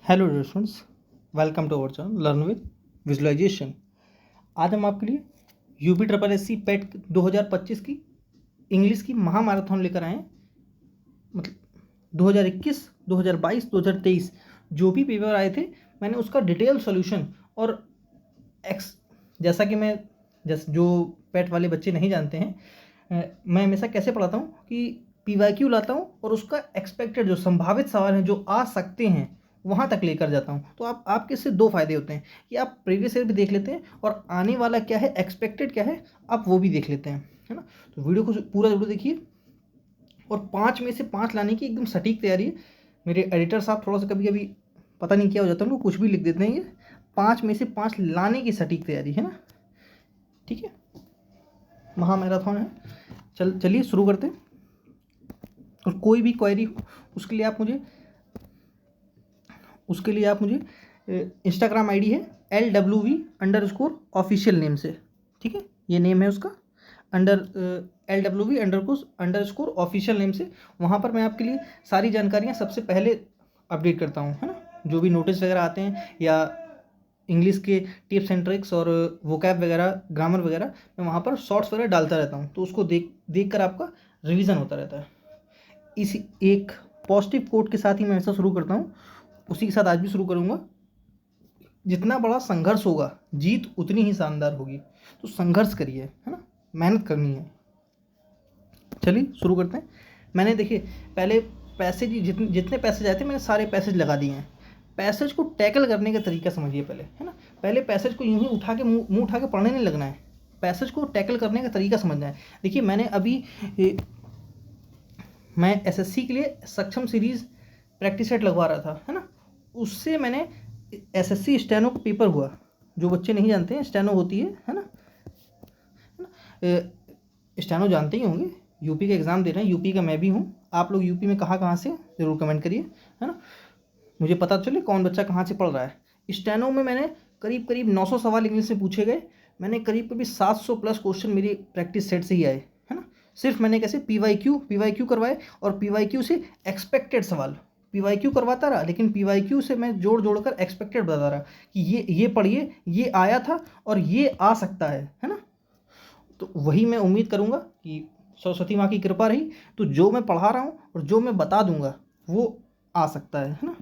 Hello dear students, welcome to our channel learn with visualization. आज हम आपके लिए UP triple S C PET 2025 की इंग्लिश की महामैराथन लेकर आए हैं। मतलब 2021, 2022, 2023 जो भी पेपर आए थे, मैंने उसका डिटेल सॉल्यूशन और जैसा कि मैं जो पेट वाले बच्चे नहीं जानते हैं, मैं हमेशा कैसे पढ़ाता हूँ कि PYQ लाता हूँ और उसका एक्सपेक्टेड जो संभावित सवाल हैं जो आ सकते हैं वहाँ तक लेकर जाता हूँ। तो आपके इससे दो फायदे होते हैं कि आप प्रीवियस ईयर भी देख लेते हैं और आने वाला क्या है, एक्सपेक्टेड क्या है, आप वो भी देख लेते हैं, है ना। तो वीडियो को पूरा जरूर देखिए और 5 में से 5 लाने की एकदम सटीक तैयारी है। मेरे एडिटर साहब थोड़ा सा कभी कभी पता नहीं क्या हो जाता है, उनको कुछ भी लिख देते हैं। ये 5 में से 5 लाने की सटीक तैयारी है ना, ठीक है। महामैराथन है। चलिए शुरू करते हैं। और कोई भी क्वेरी हो उसके लिए आप मुझे इंस्टाग्राम आईडी है LWV_ऑफिशियल नेम से, ठीक है। ये नेम है उसका LWV_ऑफिशियल नेम से। वहाँ पर मैं आपके लिए सारी जानकारियाँ सबसे पहले अपडेट करता हूँ, है ना। जो भी नोटिस वगैरह आते हैं या इंग्लिश के टिप्स एंड ट्रिक्स और वोकैब वगैरह, ग्रामर वगैरह, मैं वहाँ पर शॉर्ट्स वगैरह डालता रहता हूँ। तो उसको देख कर आपका रिवीजन होता रहता है। इसी एक पॉजिटिव कोट के साथ ही मैं ऐसा शुरू करता हूँ, उसी के साथ आज भी शुरू करूँगा। जितना बड़ा संघर्ष होगा जीत उतनी ही शानदार होगी। तो संघर्ष करिए, है ना, मेहनत करनी है। चलिए शुरू करते हैं। मैंने देखिए पहले पैसेज जितने पैसेज आए थे मैंने सारे पैसेज लगा दिए हैं। पैसेज को टैकल करने का तरीका समझिए पहले, है ना। पहले पैसेज को यूं ही उठा के मुंह उठा के पढ़ने नहीं लगना है। पैसेज को टैकल करने का तरीका समझना है। देखिए मैंने अभी मैं SSC के लिए सक्षम सीरीज प्रैक्टिस सेट लगवा रहा था, है ना। उससे मैंने SSC स्टेनो का पेपर हुआ। जो बच्चे नहीं जानते हैं, स्टेनो होती है ना। स्टेनो जानते ही होंगे, यूपी का एग्ज़ाम दे रहे हैं। यूपी का मैं भी हूँ। आप लोग यूपी में कहाँ से ज़रूर कमेंट करिए, है ना। मुझे पता चले कौन बच्चा कहाँ से पढ़ रहा है। स्टेनो में मैंने करीब 900 सवाल इंग्लिश से पूछे गए। मैंने करीब 700 प्लस क्वेश्चन मेरी प्रैक्टिस सेट से ही आए, है ना। सिर्फ मैंने कैसे PYQ करवाए और PYQ से एक्सपेक्टेड सवाल PYQ करवाता रहा, लेकिन PYQ से मैं जोड़ कर एक्सपेक्टेड बता रहा कि ये पढ़िए, ये आया था और ये आ सकता है ना। तो वही मैं उम्मीद करूँगा कि सरस्वती माँ की कृपा रही तो जो मैं पढ़ा रहा हूँ और जो मैं बता दूंगा वो आ सकता है ना।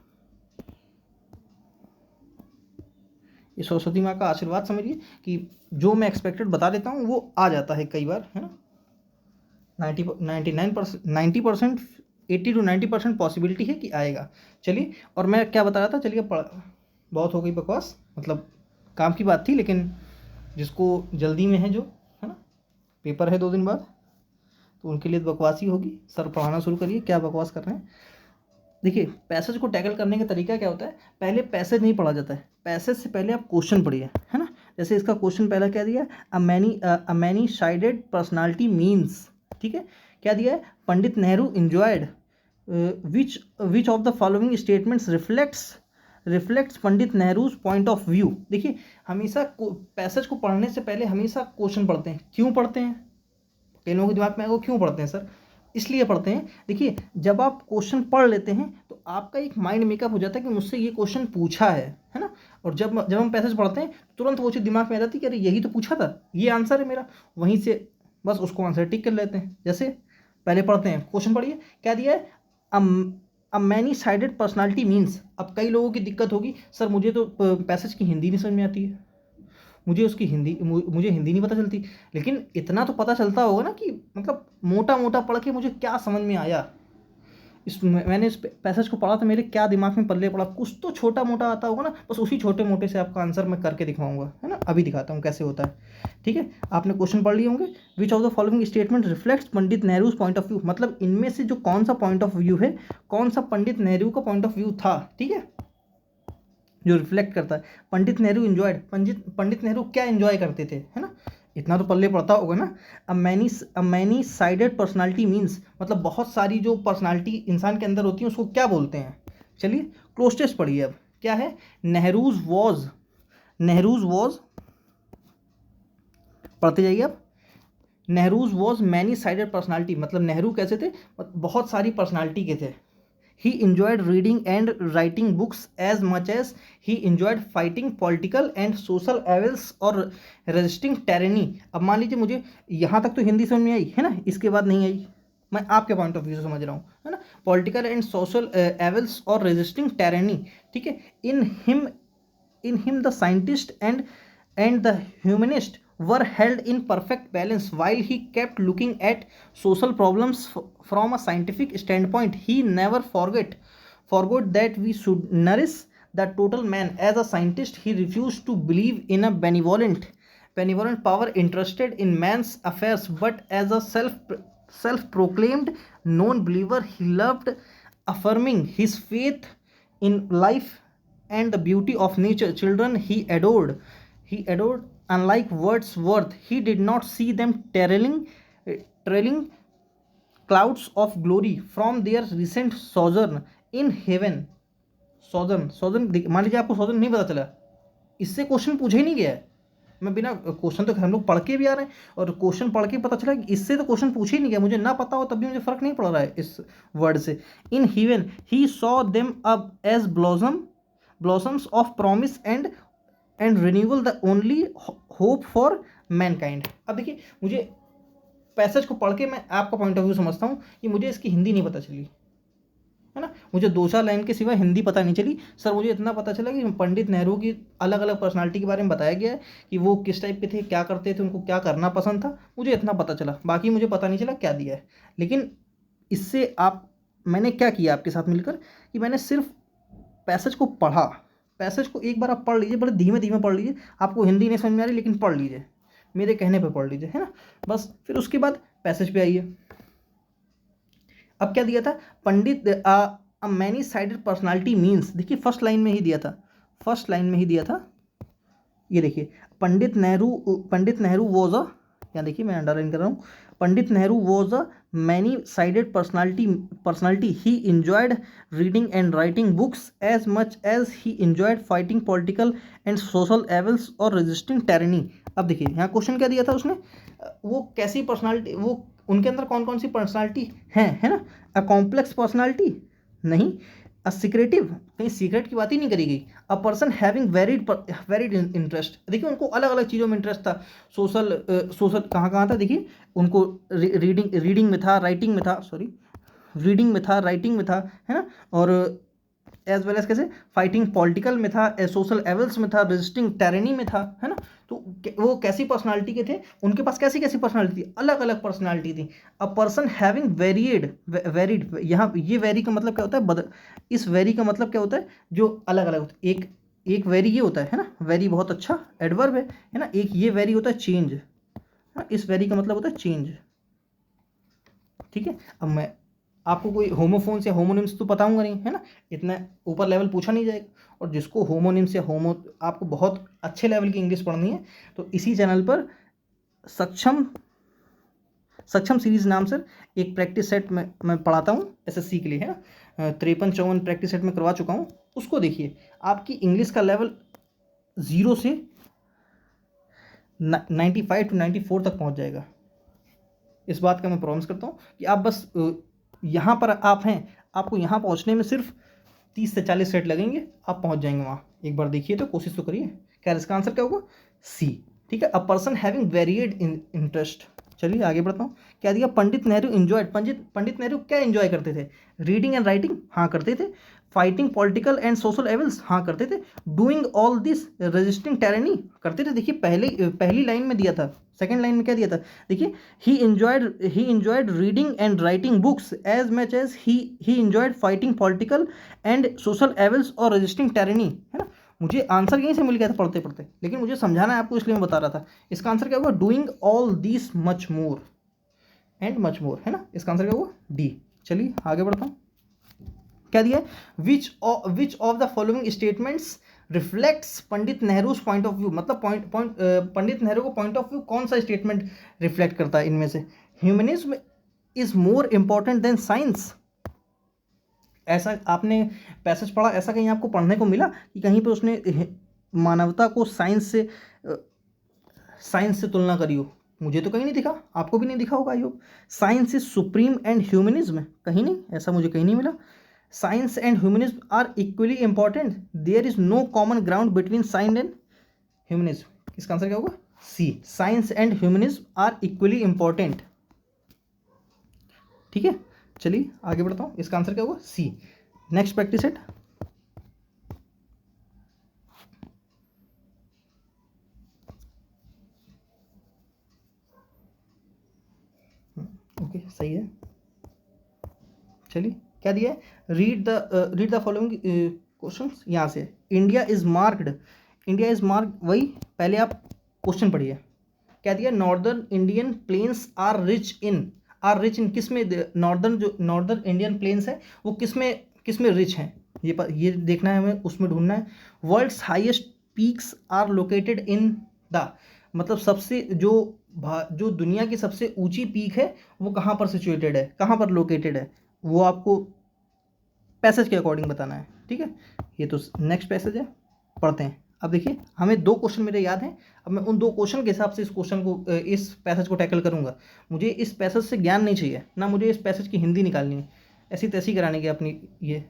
ये सरस्वती माँ का आशीर्वाद समझिए कि जो मैं एक्सपेक्टेड बता देता हूँ वो आ जाता है कई बार, है ना। 90% 80 to 90% पॉसिबिलिटी है कि आएगा। चलिए, और मैं क्या बता रहा था, चलिए बहुत हो गई बकवास, मतलब काम की बात थी। लेकिन जिसको जल्दी में है, जो है ना, पेपर है 2 दिन बाद, तो उनके लिए बकवास ही होगी। सर पढ़ाना शुरू करिए, क्या बकवास कर रहे हैं। देखिए पैसेज को टैकल करने का तरीका क्या होता है। पहले पैसेज नहीं पढ़ा जाता है, पैसेज से पहले आप क्वेश्चन पढ़िए, है ना। जैसे इसका क्वेश्चन पहला क्या दिया, a many sided personality means, ठीक है। क्या दिया है, Pandit Nehru enjoyed which of the following statements reflects Pandit Nehru's point of view. देखिए हमेशा पैसेज को पढ़ने से पहले हमेशा क्वेश्चन पढ़ते हैं। क्यों पढ़ते हैं, कई लोगों के दिमाग में आएगा क्यों पढ़ते हैं सर, इसलिए पढ़ते हैं। देखिए जब आप क्वेश्चन पढ़ लेते हैं तो आपका एक माइंड मेकअप हो जाता है कि मुझसे ये क्वेश्चन पूछा है ना। और जब हम पैसेज पढ़ते हैं तुरंत वो चीज़ दिमाग में आ जाती है कि अरे यही तो पूछा था, ये आंसर है मेरा। वहीं से बस उसको आंसर टिक कर लेते हैं। जैसे पहले पढ़ते हैं, क्वेश्चन पढ़िए क्या दिया है, अ मैनी साइडेड पर्सनालिटी मीन्स। अब कई लोगों की दिक्कत होगी, सर मुझे तो पैसेज की हिंदी नहीं समझ में आती है, मुझे हिंदी नहीं पता चलती। लेकिन इतना तो पता चलता होगा ना कि मतलब मोटा मोटा पढ़ के मुझे क्या समझ में आया, मैंने इस पैसेज को पढ़ा तो मेरे क्या दिमाग में पल्ले पड़ा, कुछ तो छोटा मोटा आता होगा ना। बस उसी छोटे मोटे से आपका आंसर मैं करके दिखाऊंगा, है ना। अभी दिखाता हूँ कैसे होता है, ठीक है। आपने क्वेश्चन पढ़ लिए होंगे। विच of the following statement reflects Pandit Nehru's point of view, मतलब इनमें से जो कौन सा पॉइंट ऑफ व्यू है, कौन सा पंडित नेहरू का पॉइंट ऑफ व्यू था, ठीक है, जो रिफ्लेक्ट करता है। पंडित नेहरू इंजॉयड, पंडित नेहरू क्या इंजॉय करते थे, है ना। इतना तो पल्ले पड़ता होगा ना। अ मैनी साइडेड पर्सनालिटी मीन्स, मतलब बहुत सारी जो पर्सनालिटी इंसान के अंदर होती है उसको क्या बोलते हैं। चलिए क्लोज पढ़िए। अब क्या है, नेहरूज वॉज, पढ़ते जाइए अब। Nehru's was many sided personality, मतलब नेहरू कैसे थे, बहुत सारी पर्सनालिटी के थे। he enjoyed reading and writing books as much as he enjoyed fighting political and social evils और resisting tyranny। अब मान लीजिए मुझे यहाँ तक तो हिंदी समझ में आई है ना, इसके बाद नहीं आई, मैं आपके पॉइंट ऑफ व्यू से समझ रहा हूँ, है ना। पॉलिटिकल एंड सोशल एवल्स और रेजिस्टिंग टैरेनी, ठीक है। In him the scientist and the humanist were held in perfect balance while he kept looking at social problems from a scientific standpoint. He never forgot that we should nourish the total man. As a scientist, he refused to believe in a benevolent power interested in man's affairs, but as a self-proclaimed non-believer, he loved affirming his faith in life and the beauty of nature. Children he adored. Unlike Wordsworth, he did not see them trailing clouds of glory from their recent sojourn in heaven. सोजन मान लीजिए आपको सोजन नहीं पता चला, इससे question पूछा ही नहीं गया है। मैं बिना क्वेश्चन तो हम लोग पढ़ के भी आ रहे हैं और क्वेश्चन पढ़ के पता चला कि इससे तो क्वेश्चन पूछे ही नहीं गया, मुझे ना पता हो तब भी मुझे फर्क नहीं पड़ रहा है इस वर्ड से। In heaven he saw them up as blossoms of promise and renewal, the only hope for mankind। अब देखिए मुझे पैसेज को पढ़ के मैं आपका पॉइंट ऑफ व्यू समझता हूँ कि मुझे इसकी हिंदी नहीं पता चली, है ना। मुझे 2-4 लाइन के सिवा हिंदी पता नहीं चली। सर मुझे इतना पता चला कि पंडित नेहरू की अलग अलग पर्सनालिटी के बारे में बताया गया है कि वो किस टाइप के थे, क्या करते थे, उनको क्या करना पसंद था, मुझे इतना पता चला, बाकी मुझे पता नहीं चला क्या दिया है। लेकिन इससे मैंने क्या किया आपके साथ मिलकर कि मैंने सिर्फ पैसेज को पढ़ा। पैसेज को एक बार आप पढ़ लीजिए, बड़े धीमे धीमे पढ़ लीजिए, आपको हिंदी नहीं समझ में आ रही लेकिन पढ़ लीजिए, मेरे कहने पर पढ़ लीजिए, है ना। बस फिर उसके बाद पैसेज पे आइए। अब क्या दिया था, पंडित मैनी साइडेड पर्सनालिटी मीन्स, देखिए फर्स्ट लाइन में ही दिया था, ये देखिए पंडित नेहरू वॉज अ, यहाँ देखिए मैं अंडरलाइन कर रहा हूँ, Pandit Nehru was a many sided personality. He enjoyed reading and writing books as much as he enjoyed fighting political and social evils और रेजिस्टिंग टैरेनी। अब देखिए यहाँ क्वेश्चन क्या दिया था उसने, वो कैसी पर्सनालिटी, वो उनके अंदर कौन कौन सी पर्सनालिटी है ना। अ कॉम्प्लेक्स पर्सनालिटी नहीं, अ सीक्रेटिव, कहीं सीक्रेट की बात ही नहीं करी गई। A person having varied interest, देखिए उनको अलग अलग चीज़ों में इंटरेस्ट था। सोशल कहाँ था, देखिए उनको रीडिंग में था, राइटिंग में था, है ना। और एज वेल एज कैसे फाइटिंग पॉलिटिकल में था, सोशल एवल्स में था, रेजिस्टिंग टैरेनी में था, है ना। तो वो कैसी पर्सनालिटी के थे, उनके पास कैसी कैसी पर्सनालिटी थी, अलग अलग पर्सनालिटी थी। अ पर्सन हैविंग वेरीड, यहाँ ये वेरी का मतलब क्या होता है, इस वेरी का मतलब क्या होता है, जो अलग अलग होता है। एक वेरी ये होता है ना, वेरी बहुत अच्छा एडवर्ब है ना। एक ये वेरी होता है चेंज, इस वेरी का मतलब होता है चेंज, ठीक है। अब मैं आपको कोई होमोफोन्स या होमोनिम्स तो बताऊंगा नहीं, है ना, इतना ऊपर लेवल पूछा नहीं जाएगा। और जिसको होमोनिम्स या आपको बहुत अच्छे लेवल की इंग्लिश पढ़नी है तो इसी चैनल पर सक्षम सीरीज नाम से एक प्रैक्टिस सेट मैं पढ़ाता हूँ एसएससी के लिए, है ना। 53-54 प्रैक्टिस सेट में करवा चुका हूँ, उसको देखिए, आपकी इंग्लिश का लेवल 0 से 95 to 94 तक पहुँच जाएगा। इस बात का मैं प्रॉमिस करता हूँ कि आप बस यहाँ पर आप हैं, आपको यहाँ पहुँचने में सिर्फ 30 से 40 सेट लगेंगे, आप पहुँच जाएंगे वहाँ। एक बार देखिए तो, कोशिश तो करिए। क्या इसका आंसर क्या होगा, सी, ठीक है। A person having varied interest. चलिए आगे बढ़ता हूँ। क्या दिया, पंडित नेहरू इंजॉयड, पंडित नेहरू क्या इंजॉय करते थे, रीडिंग एंड राइटिंग, हाँ करते थे। Fighting political and social evils, हाँ करते थे। डूइंग ऑल दिस रेजिस्टिंग टैरेनी, करते थे। देखिए पहली लाइन में दिया था, सेकंड लाइन में क्या दिया था, देखिए he enjoyed reading and writing books as much as he enjoyed fighting political and social evils और रेजिस्टिंग टैरेनी, है ना। मुझे आंसर यहीं से मिल गया था पढ़ते पढ़ते, लेकिन मुझे समझाना है आपको, इसलिए मैं बता रहा था। इसका आंसर क्या होगा, doing all this much more and much more, है ना। इसका आंसर क्या होगा, डी। चलिए आगे बढ़ता हूँ। क्या दिया है, विच of the following statements reflects Pandit Nehru point of view, मतलब पंडित नेहरू को पॉइंट ऑफ व्यू कौन सा स्टेटमेंट रिफ्लेक्ट करता है इनमें से। Humanism is more important than science, ऐसा आपने पैसेज पढ़ा, ऐसा कहीं आपको पढ़ने को मिला कि कहीं पे उसने मानवता को साइंस से तुलना करी हो। मुझे तो कहीं नहीं दिखा, आपको भी नहीं दिखा होगा। यो science is supreme and humanism, कहीं नहीं, ऐसा मुझे कहीं नहीं मिला। Science and humanism are equally important, there is no common ground between science and humanism. इसका आंसर क्या होगा? C, science and humanism are equally important. ठीक है, चलिए आगे बढ़ता हूँ। इसका आंसर क्या होगा? C. Next practice set. Okay, सही है। चलिए, क्या दिया है? Read the following questions. यहाँ से India is marked, India is marked, वही पहले आप क्वेश्चन पढ़िए। क्या दिया? Northern Indian plains are rich in, are rich in किस में? नॉर्दर्न, जो नॉर्दर्न इंडियन प्लेन्स है वो किस में रिच हैं, ये देखना है हमें, उसमें ढूंढना है। World's highest peaks are located in the, मतलब सबसे जो दुनिया की सबसे ऊंची पीक है वो कहाँ पर सिचुएटेड है, कहाँ पर लोकेटेड है, वो आपको पैसेज के अकॉर्डिंग बताना है। ठीक है, ये तो नेक्स्ट पैसेज है, पढ़ते हैं। अब देखिए, हमें 2 क्वेश्चन मेरे याद हैं। अब मैं उन 2 क्वेश्चन के हिसाब से इस क्वेश्चन को, इस पैसेज को टैकल करूंगा। मुझे इस पैसेज से ज्ञान नहीं चाहिए ना, मुझे इस पैसेज की हिंदी निकालनी है, ऐसी तैसी कराने की अपनी, ये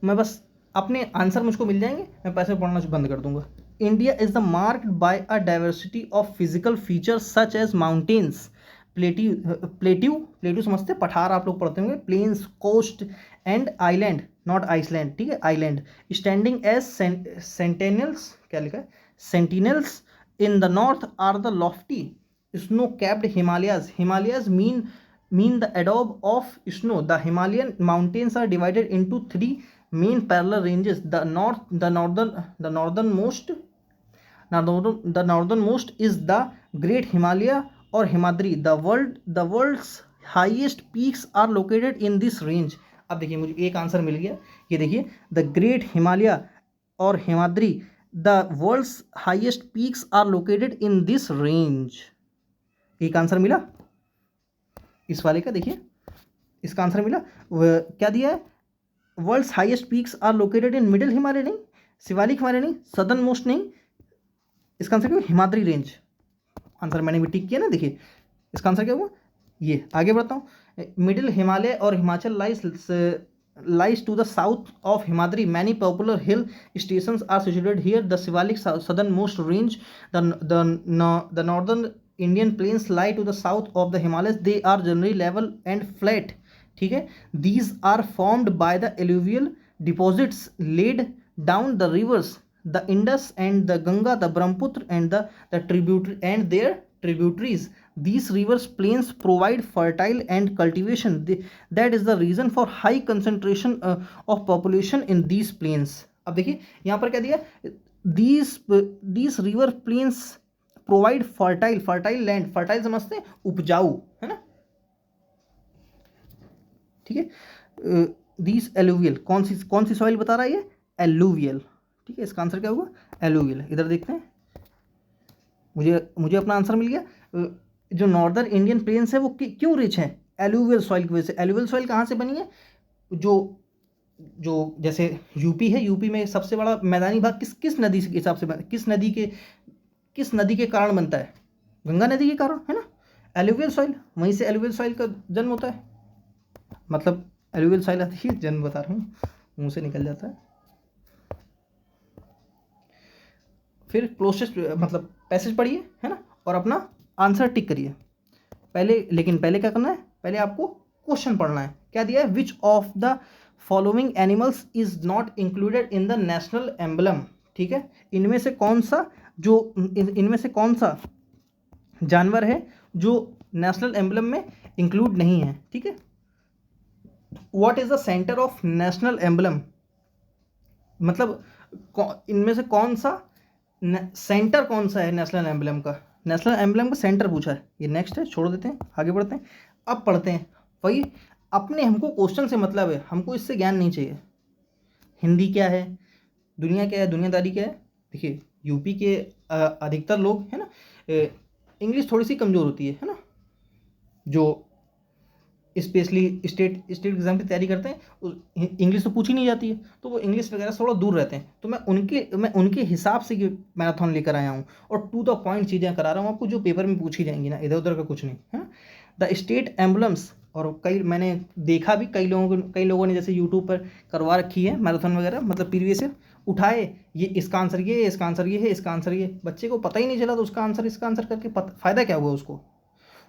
मैं बस अपने आंसर मुझको मिल जाएंगे, मैं पैसेज पढ़ना बंद कर दूंगा। India is the marked by a diversity of physical features such as mountains, plateau समझते, पठार आप लोग पढ़ते होंगे, plains, coast and island, not iceland, ठीक है, आइलैंड, स्टैंडिंग एज सेंटेनल्स, क्या लिखा है? Sentinels in the north are the lofty snow capped Himalayas, Himalayas mean the adobe of snow. The Himalayan mountains are divided into 3 main parallel ranges. The northernmost is the Great Himalaya or Himadri. The world's highest peaks are located in this range. अब देखिए, मुझे एक answer मिल गया, ये देखिए, the great Himalaya और Himadri, the world's highest peaks are located in this range. एक answer मिला इस वाले का, देखिए इसका आंसर मिला। क्या दिया है? World's highest peaks are located in middle Himalaya नहीं, शिवालिक हिमालय नहीं, सदर्न मोस्ट नहीं, इसका आंसर क्या हुआ? हिमाद्री रेंज। आंसर मैंने भी टिक किया ना, देखिए इसका आंसर क्या हुआ? ये। आगे बढ़ता हूँ। मिडिल हिमालय और Himachal lies to the south of Himadri, many popular hill stations are situated here, the Shivalik southern most range, the northern Indian plains lie to the south of the Himalayas. They are generally level and flat. ठीक है, these are formed by the alluvial deposits laid down the rivers, the Indus and the Ganga, the Brahmaputra and the tributary and their tributaries. These rivers plains provide fertile and cultivation. That is the reason for high concentration of population in these plains. अब देखिए यहाँ पर क्या दिया? These river plains provide fertile land, fertile समझते हैं, उपजाऊ, है ना, ठीक है। दीस एलुवियल, कौन सी सॉइल बता रहा है ये? एलुवियल, ठीक है, इसका आंसर क्या होगा? एलुवियल। इधर देखते हैं, मुझे अपना आंसर मिल गया। जो नॉर्दर्न इंडियन प्लेन्स है वो क्यों रिच है? एलुवियल सॉइल की वजह से। एलुवियल सॉइल कहाँ से बनी है? जो जैसे यूपी है, यूपी में सबसे बड़ा मैदानी भाग किस नदी के हिसाब से, किस नदी के कारण बनता है? गंगा नदी के कारण, है ना, एलुवियल सॉइल। वहीं से एलुवियल सॉइल का जन्म होता है, मतलब एलुवियल सॉइल आती है, जन्म बता रहा हूँ, मुंह से निकल जाता है। फिर प्रोसेस, मतलब पैसेज पढ़िए, है ना, और अपना आंसर टिक करिए लेकिन पहले क्या करना है? पहले आपको क्वेश्चन पढ़ना है। क्या दिया है? विच of the following animals is not included in the national emblem, ठीक है, इनमें से कौन सा जानवर है जो नेशनल एम्बलम में इंक्लूड नहीं है, ठीक है। What is the centre of national emblem, मतलब इनमें से कौन सा सेंटर कौन सा है नेशनल एम्बलम का? नेशनल एम्बलम का सेंटर पूछा है, ये नेक्स्ट है, छोड़ देते हैं, आगे बढ़ते हैं। अब पढ़ते हैं वही अपने, हमको क्वेश्चन से मतलब है, हमको इससे ज्ञान नहीं चाहिए। हिंदी क्या है, दुनिया क्या है, दुनियादारी क्या है। देखिए यूपी के अधिकतर लोग, है ना, इंग्लिश थोड़ी सी कमज़ोर होती है ना, जो स्पेशली स्टेट एग्ज़ाम की तैयारी करते हैं, इंग्लिश तो पूछी नहीं जाती है, तो वो इंग्लिश वगैरह से थोड़ा दूर रहते हैं। तो मैं उनके हिसाब से ये मैराथन लेकर आया हूँ और टू द पॉइंट चीज़ें करा रहा हूँ आपको, जो पेपर में पूछी जाएंगी ना, इधर उधर का कुछ नहीं, है ना। द स्टेट एम्बलम्स और कई मैंने देखा भी, कई लोगों ने जैसे यूट्यूब पर करवा रखी है मैराथन वगैरह, मतलब प्रीवियस ईयर उठाए, ये इसका आंसर ये है, इसका आंसर ये है, इसका आंसर ये, बच्चे को पता ही नहीं चला तो उसका आंसर इसका आंसर करके फ़ायदा क्या हुआ उसको?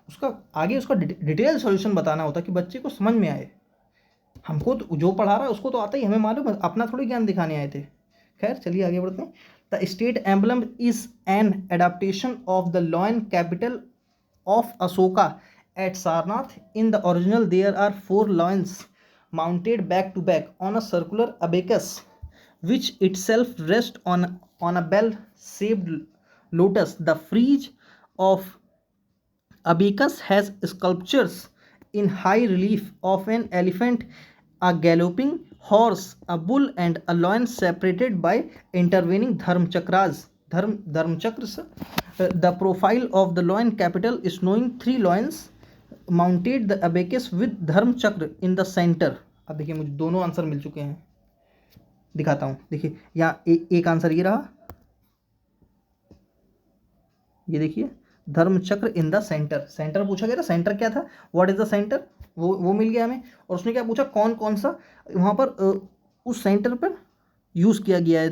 उसका आगे उसका डिटेल सॉल्यूशन बताना होता कि बच्चे को समझ में आए। हमको तो जो पढ़ा रहा है उसको तो आता ही, हमें मालूम है, अपना थोड़ी ज्ञान दिखाने आए थे। खैर चलिए आगे बढ़ते हैं। The state emblem is an adaptation of the lion capital of Ashoka at Sarnath. In the original, there are 4 lions mounted back to back on a circular abacus, which itself rests on a bell-shaped lotus. The frieze of abacus has sculptures in high relief of an elephant, a galloping horse, a bull, and a lion separated by intervening dharmchakras. Dharmchakras. The profile of the lion capital is showing 3 lions mounted the abacus with धर्म चक्र in the center. अब देखिए मुझे दोनों answer मिल चुके हैं, दिखाता हूँ। देखिए यहाँ एक आंसर ये रहा, ये देखिए धर्म चक्र इन द सेंटर। सेंटर पूछा गया था, सेंटर क्या था, व्हाट इज द सेंटर, वो मिल गया हमें। और उसने क्या पूछा, कौन कौन सा वहाँ पर उस सेंटर पर यूज़ किया गया है,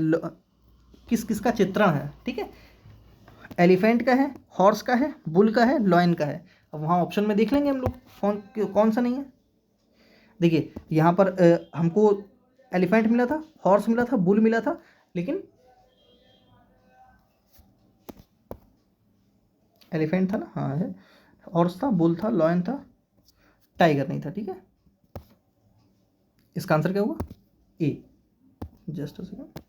किस किस का चित्रण है। ठीक है, एलिफेंट का है, हॉर्स का है, बुल का है, लॉयन का है। अब वहाँ ऑप्शन में देख लेंगे हम लोग कौन सा नहीं है। देखिए यहाँ पर हमको एलिफेंट मिला था, हॉर्स मिला था, बुल मिला था, लेकिन एलिफेंट था ना, हाँ है, हॉर्स था, बुल था, लॉयन था, टाइगर नहीं था। ठीक है, इसका आंसर क्या होगा, A. Just a second,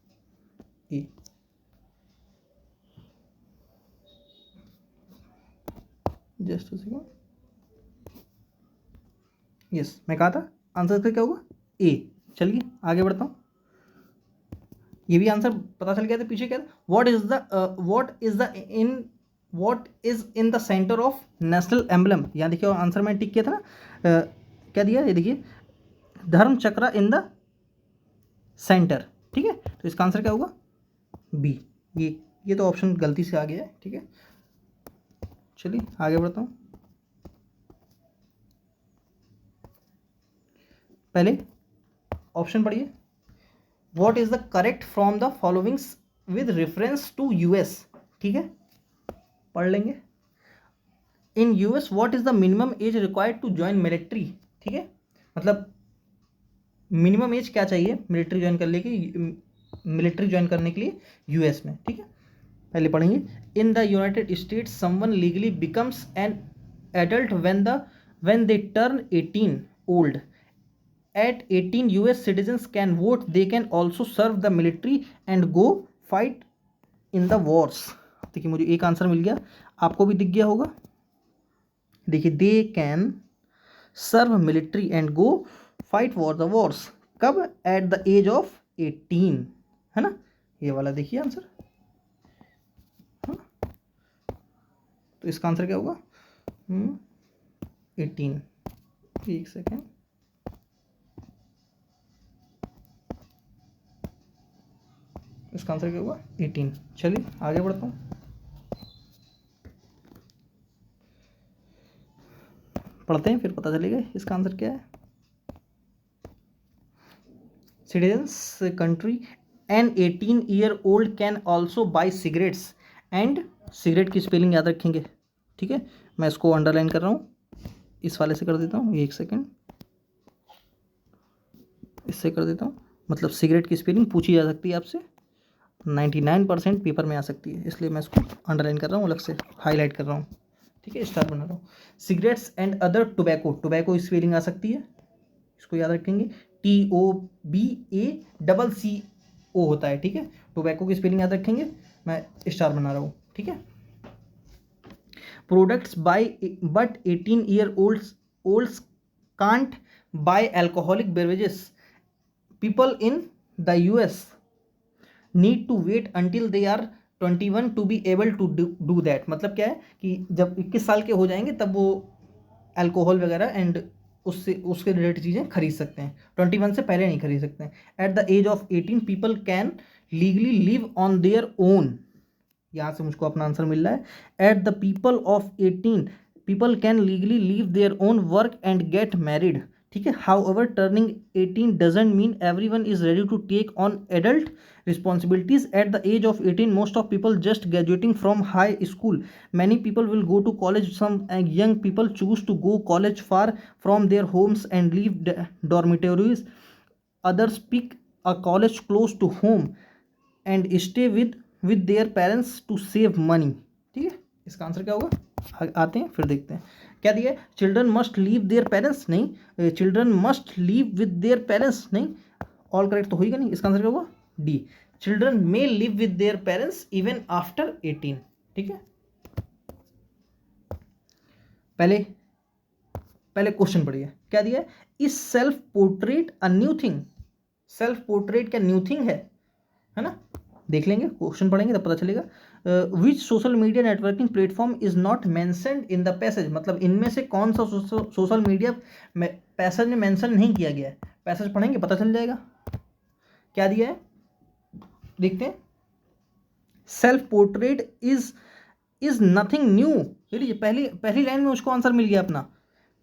A. Just a second, yes, मैं कहा था आंसर का क्या होगा, ए। चलिए आगे बढ़ता हूँ। ये भी आंसर पता चल गया था, पीछे क्या था, what is in the centre of national emblem. यहाँ देखिए आंसर में टिक किया था ना, क्या दिया, ये देखिए धर्म चक्र इन द सेंटर। ठीक है, तो इसका आंसर क्या होगा, बी। ये तो ऑप्शन गलती से आ गया है। ठीक है, चलिए आगे बढ़ता हूँ। पहले ऑप्शन पढ़िए, what is the correct from the followings with reference to US. ठीक है, पढ़ लेंगे। In US what is the minimum age required to join military. ठीक है, मतलब मिनिमम एज क्या चाहिए मिलिट्री ज्वाइन करने के लिए यूएस में। ठीक है, पहले पढ़ेंगे। In the United states someone legally becomes an adult when they turn 18 old. At 18, US citizens can vote. They can also serve the military and go fight in the wars. देखिए मुझे एक answer मिल गया, आपको भी दिख गया होगा। देखिए they can serve military and go fight for the wars, कब, एट द एज ऑफ 18, है ना, ये वाला देखिए आंसर। हाँ, तो इसका आंसर क्या होगा, 18। एक सेकेंड, इसका आंसर क्या होगा, 18। चलिए आगे बढ़ता हूँ। पढ़ते हैं फिर पता चलेगा इसका आंसर क्या है। Citizens country an 18-year-old can also buy cigarettes and, cigarette की स्पेलिंग याद रखेंगे। ठीक है, मैं इसको अंडरलाइन कर रहा हूँ, इस वाले से कर देता हूँ, एक सेकेंड, इससे कर देता हूँ। मतलब सिगरेट की स्पेलिंग पूछी जा सकती है आपसे, 99% पेपर में आ सकती है, इसलिए मैं इसको अंडरलाइन कर रहा हूँ, अलग से हाईलाइट कर रहा हूँ। ठीक है, स्टार बना रहा हूँ। Cigarettes and other tobacco, tobacco spelling आ सकती है, इसको याद रखेंगे, TOBACCO होता है। ठीक है, टोबैको की स्पेलिंग याद रखेंगे, मैं स्टार बना रहा हूँ। ठीक है, products buy but 18-year-olds can't buy alcoholic beverages. People in the US need to wait until they are 21 to be able to do that. मतलब क्या है कि जब 21 साल के हो जाएंगे तब वो अल्कोहल वगैरह एंड उसके रिलेटेड चीज़ें खरीद सकते हैं, 21 से पहले नहीं खरीद सकते हैं। At the age of 18 people can legally live on their own, यहाँ से मुझको अपना आंसर मिल रहा है। At the people of 18 people can legally leave their own work and get married. ठीक है. However, turning 18 doesn't mean everyone is ready to take on adult responsibilities at the age of 18. Most of people just graduating from high school. Many people will go to college. Some young people choose to go college far from their homes and leave dormitories. Others pick a college close to home and stay with their parents to save money. ठीक है. इसका answer क्या होगा? आते हैं फिर देखते हैं क्या दिया है. Children must leave their parents, नहीं. Children must live with their parents, नहीं. ऑल करेक्ट तो होगा नहीं. इसका आंसर क्या होगा? D. Children may live with their parents even after 18. ठीक है. पहले क्वेश्चन पढ़िए क्या दिया है. Is self portrait a new thing? Self portrait क्या न्यू थिंग है ना. देख लेंगे, क्वेश्चन पढ़ेंगे तब पता चलेगा. Which social media networking platform is not mentioned in the passage? मतलब इनमें से कौन सा सोशल मीडिया पैसेज में मेंशन नहीं किया गया है. पैसेज पढ़ेंगे पता चल जाएगा. क्या दिया है देखते हैं. Self portrait is nothing new. पहली लाइन में उसको आंसर मिल गया अपना.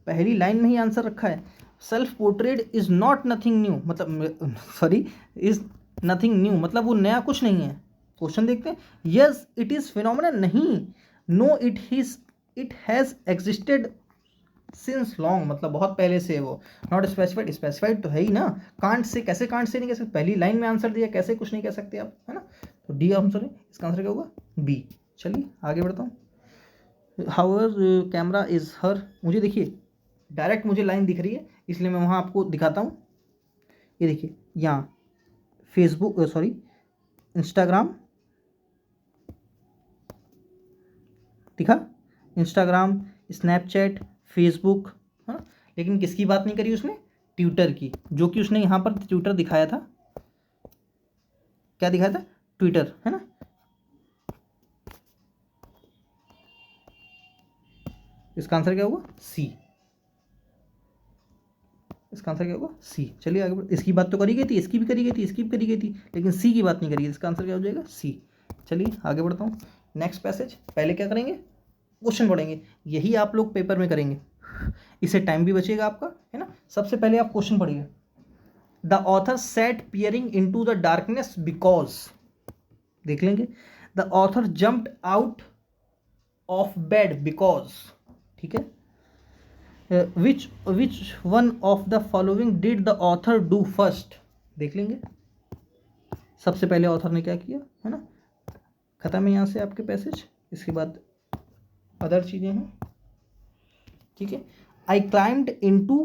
पहली लाइन में ही आंसर रखा है. Self portrait is not nothing new, मतलब सॉरी इज नथिंग न्यू मतलब वो नया कुछ नहीं है. क्वेश्चन देखते हैं. यस इट इज फिनोमिनल, नहीं. No it has existed since long मतलब बहुत पहले से. वो नॉट स्पेसिफाइड, स्पेसिफाइड तो है ही ना. कांट से कैसे, कांट से नहीं कह सकते. पहली लाइन में आंसर दिया, कैसे कुछ नहीं कह सकते आप, है ना. तो डी आंसर है. इसका आंसर क्या होगा? बी. चलिए आगे बढ़ता हूँ. हाउएवर कैमरा इज हर. मुझे देखिए डायरेक्ट मुझे लाइन दिख रही है इसलिए मैं वहाँ आपको दिखाता हूँ. ये देखिए यहाँ फेसबुक सॉरी इंस्टाग्राम दिखा. इंस्टाग्राम, स्नैपचैट, फेसबुक, है ना. लेकिन किसकी बात नहीं करी उसने? ट्विटर की. जो कि उसने यहाँ पर ट्विटर दिखाया था. क्या दिखाया था? ट्विटर, है ना. इसका आंसर क्या होगा? सी. इसका आंसर क्या होगा? सी. चलिए आगे बढ़. इसकी बात तो करी गई थी, इसकी भी करी गई थी, इसकी भी करी गई थी, लेकिन सी की बात नहीं करी. इसका आंसर क्या हो जाएगा? सी. चलिए आगे बढ़ता हूँ. Next passage. पहले क्या करेंगे? क्वेश्चन पढ़ेंगे. यही आप लोग पेपर में करेंगे, इससे टाइम भी बचेगा आपका, है ना. सबसे पहले आप क्वेश्चन पढ़िए. The author set peering into the darkness because. देख लेंगे. The author jumped out of bed because. ठीक है. which one of the following did the author do first? देख लेंगे. सबसे पहले ऑथर ने क्या किया, है ना. खत्म है यहाँ से आपके पैसेज. इसके बाद अदर चीज़ें हैं. ठीक है. I climbed into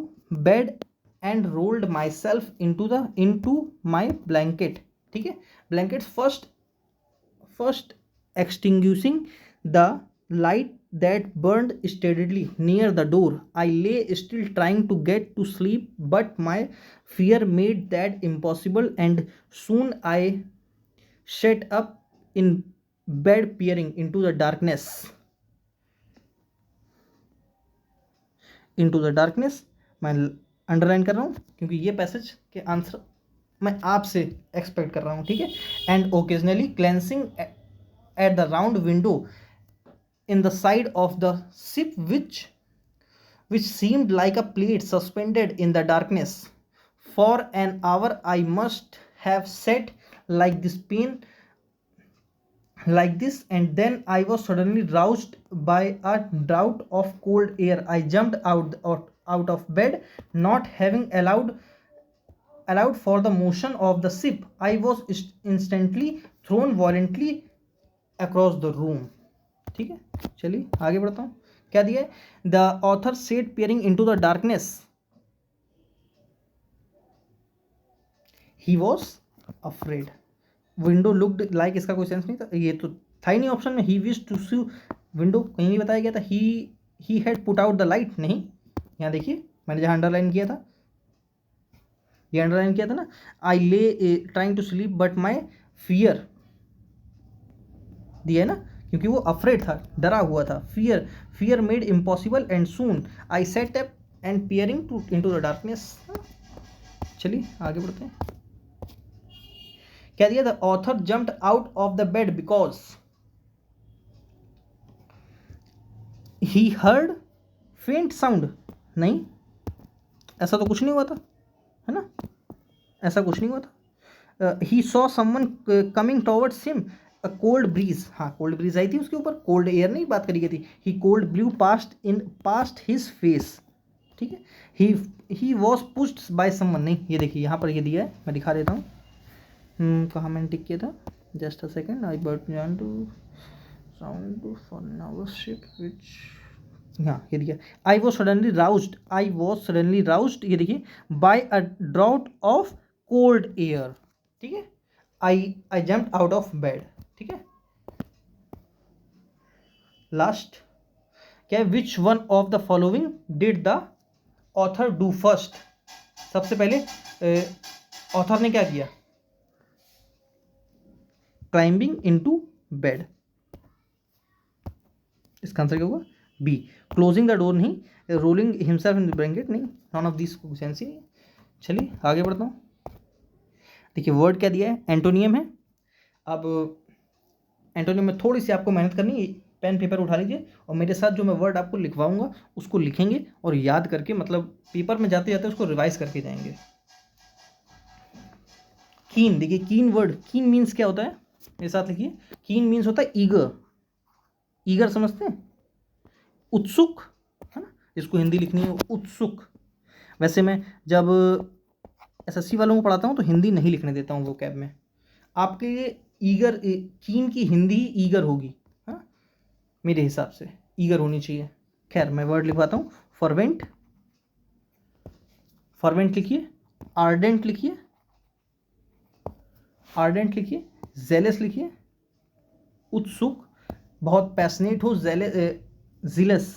bed and rolled myself into my blanket. ठीक है. Blankets first extinguishing the light that burned steadily near the door. I lay still trying to get to sleep, but my fear made that impossible, and soon I sat up in bed peering into the darkness. मैं underline कर रहा हूँ क्योंकि ये passage के answer मैं आपसे expect कर रहा हूँ. ठीक है. And occasionally glancing at the round window in the side of the ship which seemed like a plate suspended in the darkness. For an hour I must have sat like this pain like this, and then I was suddenly roused by a draught of cold air. I jumped out of bed, not having allowed for the motion of the ship. I was instantly thrown violently across the room. ठीक है. चलिए आगे बढ़ता हूँ. क्या दिया है? The author said peering into the darkness. He was afraid. Window looked like. इसका कोई सेंस नहीं था. ये तो था ही नहीं ऑप्शन में. ही विश टू सी विंडो कहीं नहीं बताया गया था. He had put out the light. नहीं. यहाँ देखिए मैंने जहाँ अंडरलाइन किया था, ये अंडरलाइन किया था ना. I lay trying to sleep but my fear दिया है ना, क्योंकि वो अफ्रेड था, डरा हुआ था. Fear made impossible and soon I set up and peering into the darkness. चलिए आगे बढ़ते हैं. क्या दिया? The author jumped out of the bed because he heard फेंट साउंड, नहीं, ऐसा तो कुछ नहीं हुआ था, है ना, ऐसा कुछ नहीं हुआ था। He saw someone coming towards him, a cold bridge, हाँ कोल्ड ब्रीज आई थी उसके ऊपर, कोल्ड एयर नहीं बात करी गई थी। He cold blew past his face, ठीक है। He was pushed by someone, नहीं ये देखिए यहाँ पर ये दिया है, मैं दिखा देता हूँ। कहाँ मैंने टिक किया था, just a second, I but John to sound for नर्वसशिप विच, हाँ ये दिया, आई वॉज सडनली राउज्ड, ये देखिए, by a draught of cold air, ठीक है। I jumped out of bed, ठीक है। लास्ट क्या है, which one of the following did the author do first, सबसे पहले ऑथर ने क्या किया, क्लाइंबिंग इनटू बेड, इसका आंसर क्या होगा, बी। क्लोजिंग द डोर नहीं, rolling himself in the blanket नहीं, नॉन ऑफ दिस सेंस ही नहीं। चलिए आगे बढ़ता हूँ। देखिए वर्ड क्या दिया है, एंटोनियम है। अब एंटोनियम में थोड़ी सी आपको मेहनत करनी है, पेन पेपर उठा लीजिए और मेरे साथ जो मैं वर्ड आपको लिखवाऊंगा उसको लिखेंगे और याद करके, मतलब पेपर में जाते जाते उसको रिवाइज करके जाएंगे। कीन, देखिए कीन वर्ड, कीन मीन्स क्या होता है, मेरे साथ लिखिए, कीन मीन्स होता है ईगर, ईगर समझते हैं, उत्सुक, है ना, जिसको हिंदी लिखनी है उत्सुक। वैसे मैं जब एसएससी वालों को पढ़ाता हूँ तो हिंदी नहीं लिखने देता हूँ वो कैब में, आपके ईगर, कीन की हिंदी ईगर होगी, हाँ मेरे हिसाब से ईगर होनी चाहिए। खैर मैं वर्ड लिखवाता हूँ, फॉरवेंट, फॉरवेंट लिखिए, आर्डेंट लिखिए, आर्डेंट लिखिए, जेलस लिखिए, उत्सुक, बहुत पैशनेट हो, जिलस,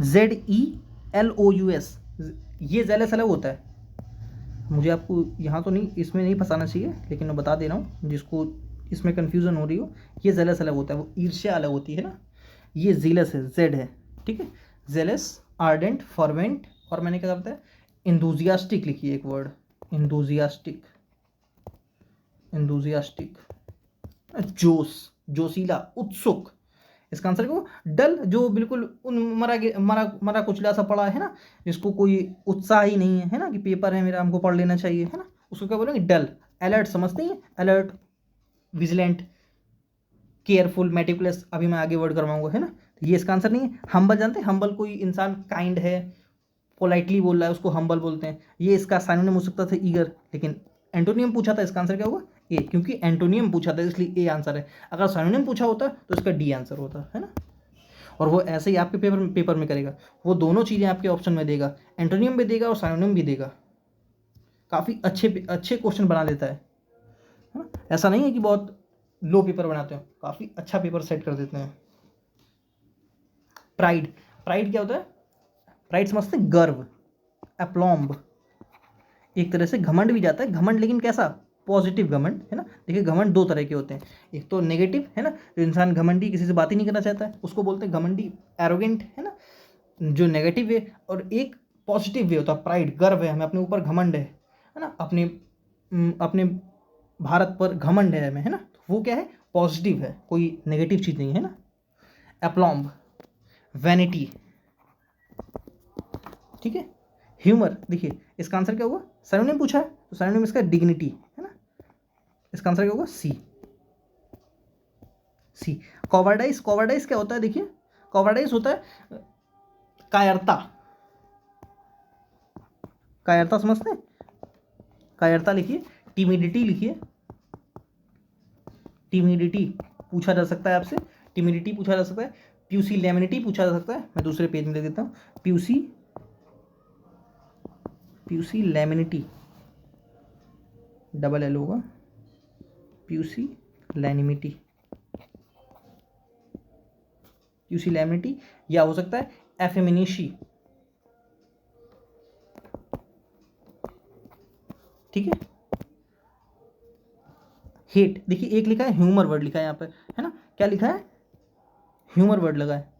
ZELOUS, ये जेलस अलग होता है, मुझे आपको यहाँ तो नहीं, इसमें नहीं फंसाना चाहिए, लेकिन मैं बता दे रहा हूँ जिसको इसमें कन्फ्यूज़न हो रही हो, ये जेलस अलग होता है, वो ईर्ष्या अलग होती है ना, ये जीलस है, जेड है, ठीक है। जेलस, आर्डेंट, फॉरवेंट, और मैंने क्या करता है, इंथुजियास्टिक लिखिए एक वर्ड, इंथुजियास्टिक, इंथुजियास्टिक, जोश, जोशीला, उत्सुक, इसका आंसर को डल, जो बिल्कुल उन मरा कुचला सा पड़ा है ना, जिसको कोई उत्साह ही नहीं है ना, कि पेपर है मेरा हमको पढ़ लेना चाहिए, है ना, उसको क्या बोलेंगे, डल। अलर्ट समझते हैं, अलर्ट, विजिलेंट, केयरफुल, मेटिकुलस, अभी मैं आगे वर्ड करवाऊंगा, है ना, तो ये इसका आंसर नहीं है। हम्बल जानते हैं, हम्बल कोई इंसान काइंड है, पोलाइटली बोल रहा है, उसको हम्बल बोलते हैं, ये इसका साइनोनिम हो सकता था ईगर, लेकिन एंटोनियम पूछा था, इसका आंसर क्या होगा, ए, क्योंकि एंटोनियम पूछा था इसलिए ए आंसर है। अगर साइनोनिम पूछा होता तो इसका डी आंसर होता, है ना। और वो ऐसे ही आपके पेपर में करेगा, वो दोनों चीज़ें आपके ऑप्शन में देगा, एंटोनियम भी देगा और साइनोनिम भी देगा, काफ़ी अच्छे अच्छे क्वेश्चन बना देता है ना? ऐसा नहीं है कि बहुत लो पेपर बनाते हैं, काफ़ी अच्छा पेपर सेट कर देते हैं। प्राइड, प्राइड क्या होता है, प्राइड समझते हैं, गर्व, एप्लॉम्ब, एक तरह से घमंड भी जाता है, घमंड लेकिन कैसा, पॉजिटिव घमंड, है ना। देखिए घमंड दो तरह के होते हैं, एक तो नेगेटिव, है ना, जो इंसान घमंडी, किसी से बात ही नहीं करना चाहता है, उसको बोलते हैं घमंडी, एरोगेंट, है ना, जो नेगेटिव वे, और एक पॉजिटिव वे होता है, प्राइड, गर्व है हमें, अपने ऊपर घमंड है ना, अपने भारत पर घमंड है हमें, है ना, तो वो क्या है, पॉजिटिव है, कोई नेगेटिव चीज़ नहीं है ना। एप्लॉम्ब, वैनिटी, ठीक है। ह्यूमर, देखिए इसका आंसर क्या होगा, सिनोनिम पूछा है तो सिनोनिम इसका डिग्निटी, है ना, इसका आंसर क्या होगा, सी, सी। कॉवर्डाइस, कॉवर्डाइस क्या होता है, देखिए कॉवर्डाइस होता है कायरता, कायरता समझते हैं, कायरता लिखिए, टिमिडिटी लिखिए, टिमिडिटी पूछा जा सकता है आपसे, टिमिडिटी पूछा जा सकता है, प्यूसिलैमिनिटी पूछा जा सकता है, मैं दूसरे पेज में दे देता हूँ, प्यूसिलैमिनिटी, डबल एल होगा, प्यूसिलैनिमिटी, प्यूसिलैमिनिटी, या हो सकता है एफेमिनेशी, ठीक है। हेट, देखिए एक लिखा है ह्यूमर वर्ड लिखा है यहाँ पर, है ना, क्या लिखा है, ह्यूमर वर्ड लगा है,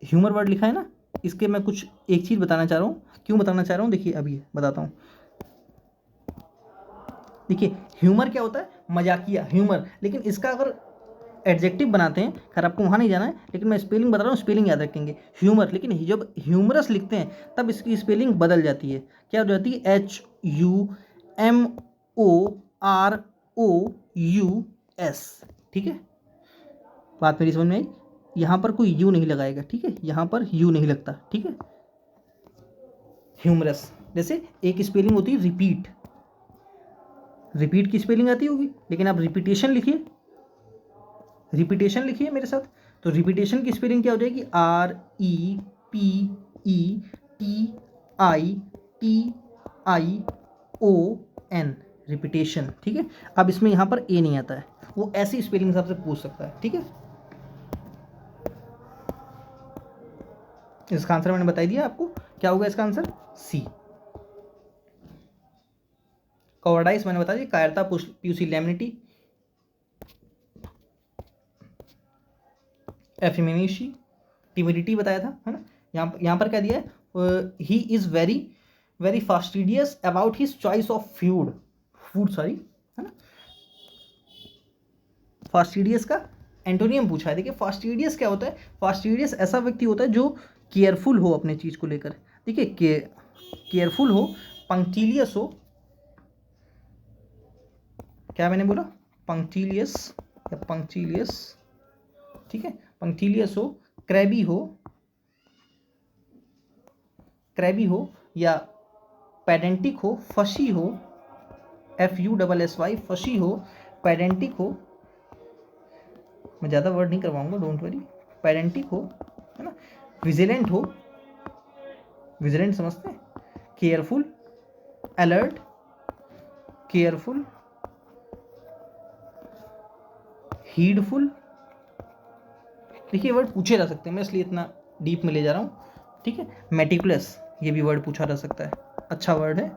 ह्यूमर वर्ड लिखा है ना। इसके मैं कुछ एक चीज़ बताना चाह रहा हूँ, क्यों बताना चाह रहा हूँ, देखिए अभी बताता हूँ। देखिए ह्यूमर क्या होता है, मजाकिया, ह्यूमर, लेकिन इसका अगर एडजेक्टिव बनाते हैं, खैर आपको वहाँ नहीं जाना है, लेकिन मैं स्पेलिंग बता रहा हूँ, स्पेलिंग याद रखेंगे, ह्यूमर, लेकिन जब ह्यूमरस लिखते हैं तब इसकी स्पेलिंग बदल जाती है, क्या हो जाती है, HUMOROUS, ठीक है, बात मेरी समझ में आई। यहाँ पर कोई यू नहीं लगाएगा, ठीक है, यहाँ पर यू नहीं लगता, ठीक है, ह्यूमरस। जैसे एक स्पेलिंग होती है रिपीट, रिपीट की स्पेलिंग आती होगी, लेकिन आप रिपीटेशन लिखिए, रिपीटेशन लिखिए मेरे साथ, तो रिपीटेशन की स्पेलिंग क्या हो जाएगी, REPETITION, रिपीटेशन, ठीक है। अब इसमें यहाँ पर ए नहीं आता है, वो ऐसी स्पेलिंग आपसे पूछ सकता है, ठीक है। इसका आंसर मैंने बता दिया आपको, क्या होगा इसका आंसर, सी। कॉवर्डाइस मैंने बता दिया, कायरता, पुसिलैनिमिटी, एफिमिनेसी, टिमिडिटी बताया था, है ना। यहाँ पर क्या दिया है, he is very very fastidious about his choice of food sorry, है ना। फास्टिडियस का एंटोनियम पूछा है। देखिए फास्टिडियस क्या होता है, फास्टिडियस ऐसा व्यक्ति होता है जो केयरफुल हो अपने चीज़ को लेकर, देखिए केयरफुल हो, पंक्टिलियस हो, क्या मैंने बोला, पंक्टिलियस या पंक्टिलियस, ठीक है, पंक्टिलियस हो, क्रैबी हो या पेडेंटिक हो, फशी हो, FUSSY, फशी हो, पेडेंटिक हो, मैं ज़्यादा वर्ड नहीं करवाऊंगा, डोंट वरी, पेडेंटिक हो, है ना, विजिलेंट हो, विजिलेंट समझते हैं, केयरफुल, अलर्ट, केयरफुल, हीडफुल, देखिए वर्ड पूछे जा सकते हैं, मैं इसलिए इतना डीप में ले जा रहा हूँ, ठीक है। मेटिकुलस, ये भी वर्ड पूछा जा सकता है, अच्छा वर्ड है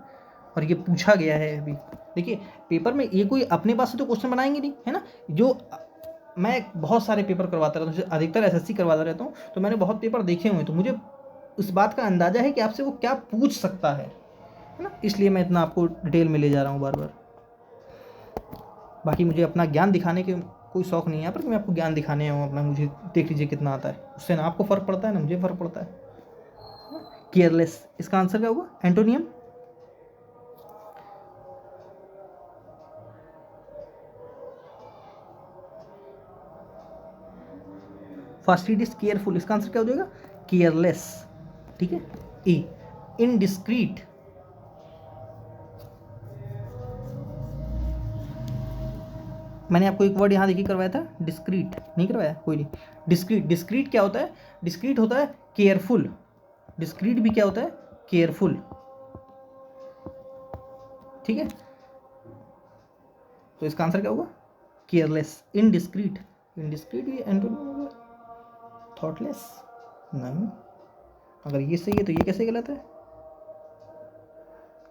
और ये पूछा गया है अभी। देखिए पेपर में ये कोई अपने पास से तो क्वेश्चन बनाएंगे नहीं, है ना, जो मैं बहुत सारे पेपर करवाता रहता हूँ, अधिकतर SSC करवाता रहता हूँ, तो मैंने बहुत पेपर देखे हुए हैं, तो मुझे उस बात का अंदाजा है कि आपसे वो क्या पूछ सकता है ना, इसलिए मैं इतना आपको डिटेल में ले जा रहा हूँ बार बार। बाकी मुझे अपना ज्ञान दिखाने के कोई शौक नहीं है यहाँ पर कि मैं आपको ज्ञान दिखाने आऊँ अपना, मुझे देख लीजिए कितना आता है, उससे ना आपको फ़र्क पड़ता है ना मुझे फ़र्क पड़ता है। केयरलेस, इसका आंसर क्या होगा, एंटोनियम, फास्टिडियस, केयरफुल, इसका आंसर क्या हो जाएगा, केयरलेस, ठीक है। ए, इनडिस्क्रीट, मैंने आपको एक वर्ड यहाँ देखिए करवाया था, डिस्क्रीट, नहीं करवाया, कोई नहीं। डिस्क्रीट, डिस्क्रीट क्या होता है, डिस्क्रीट होता है केयरफुल, डिस्क्रीट भी क्या होता है, केयरफुल, ठीक है। तो इसका आंसर क्या होगा, केयरलेस, इनडिस्क्रीट, इनडिस्क्रीट भी एंटोनिम होगा, थॉटलेस, नहीं, अगर ये सही है तो ये कैसे गलत है।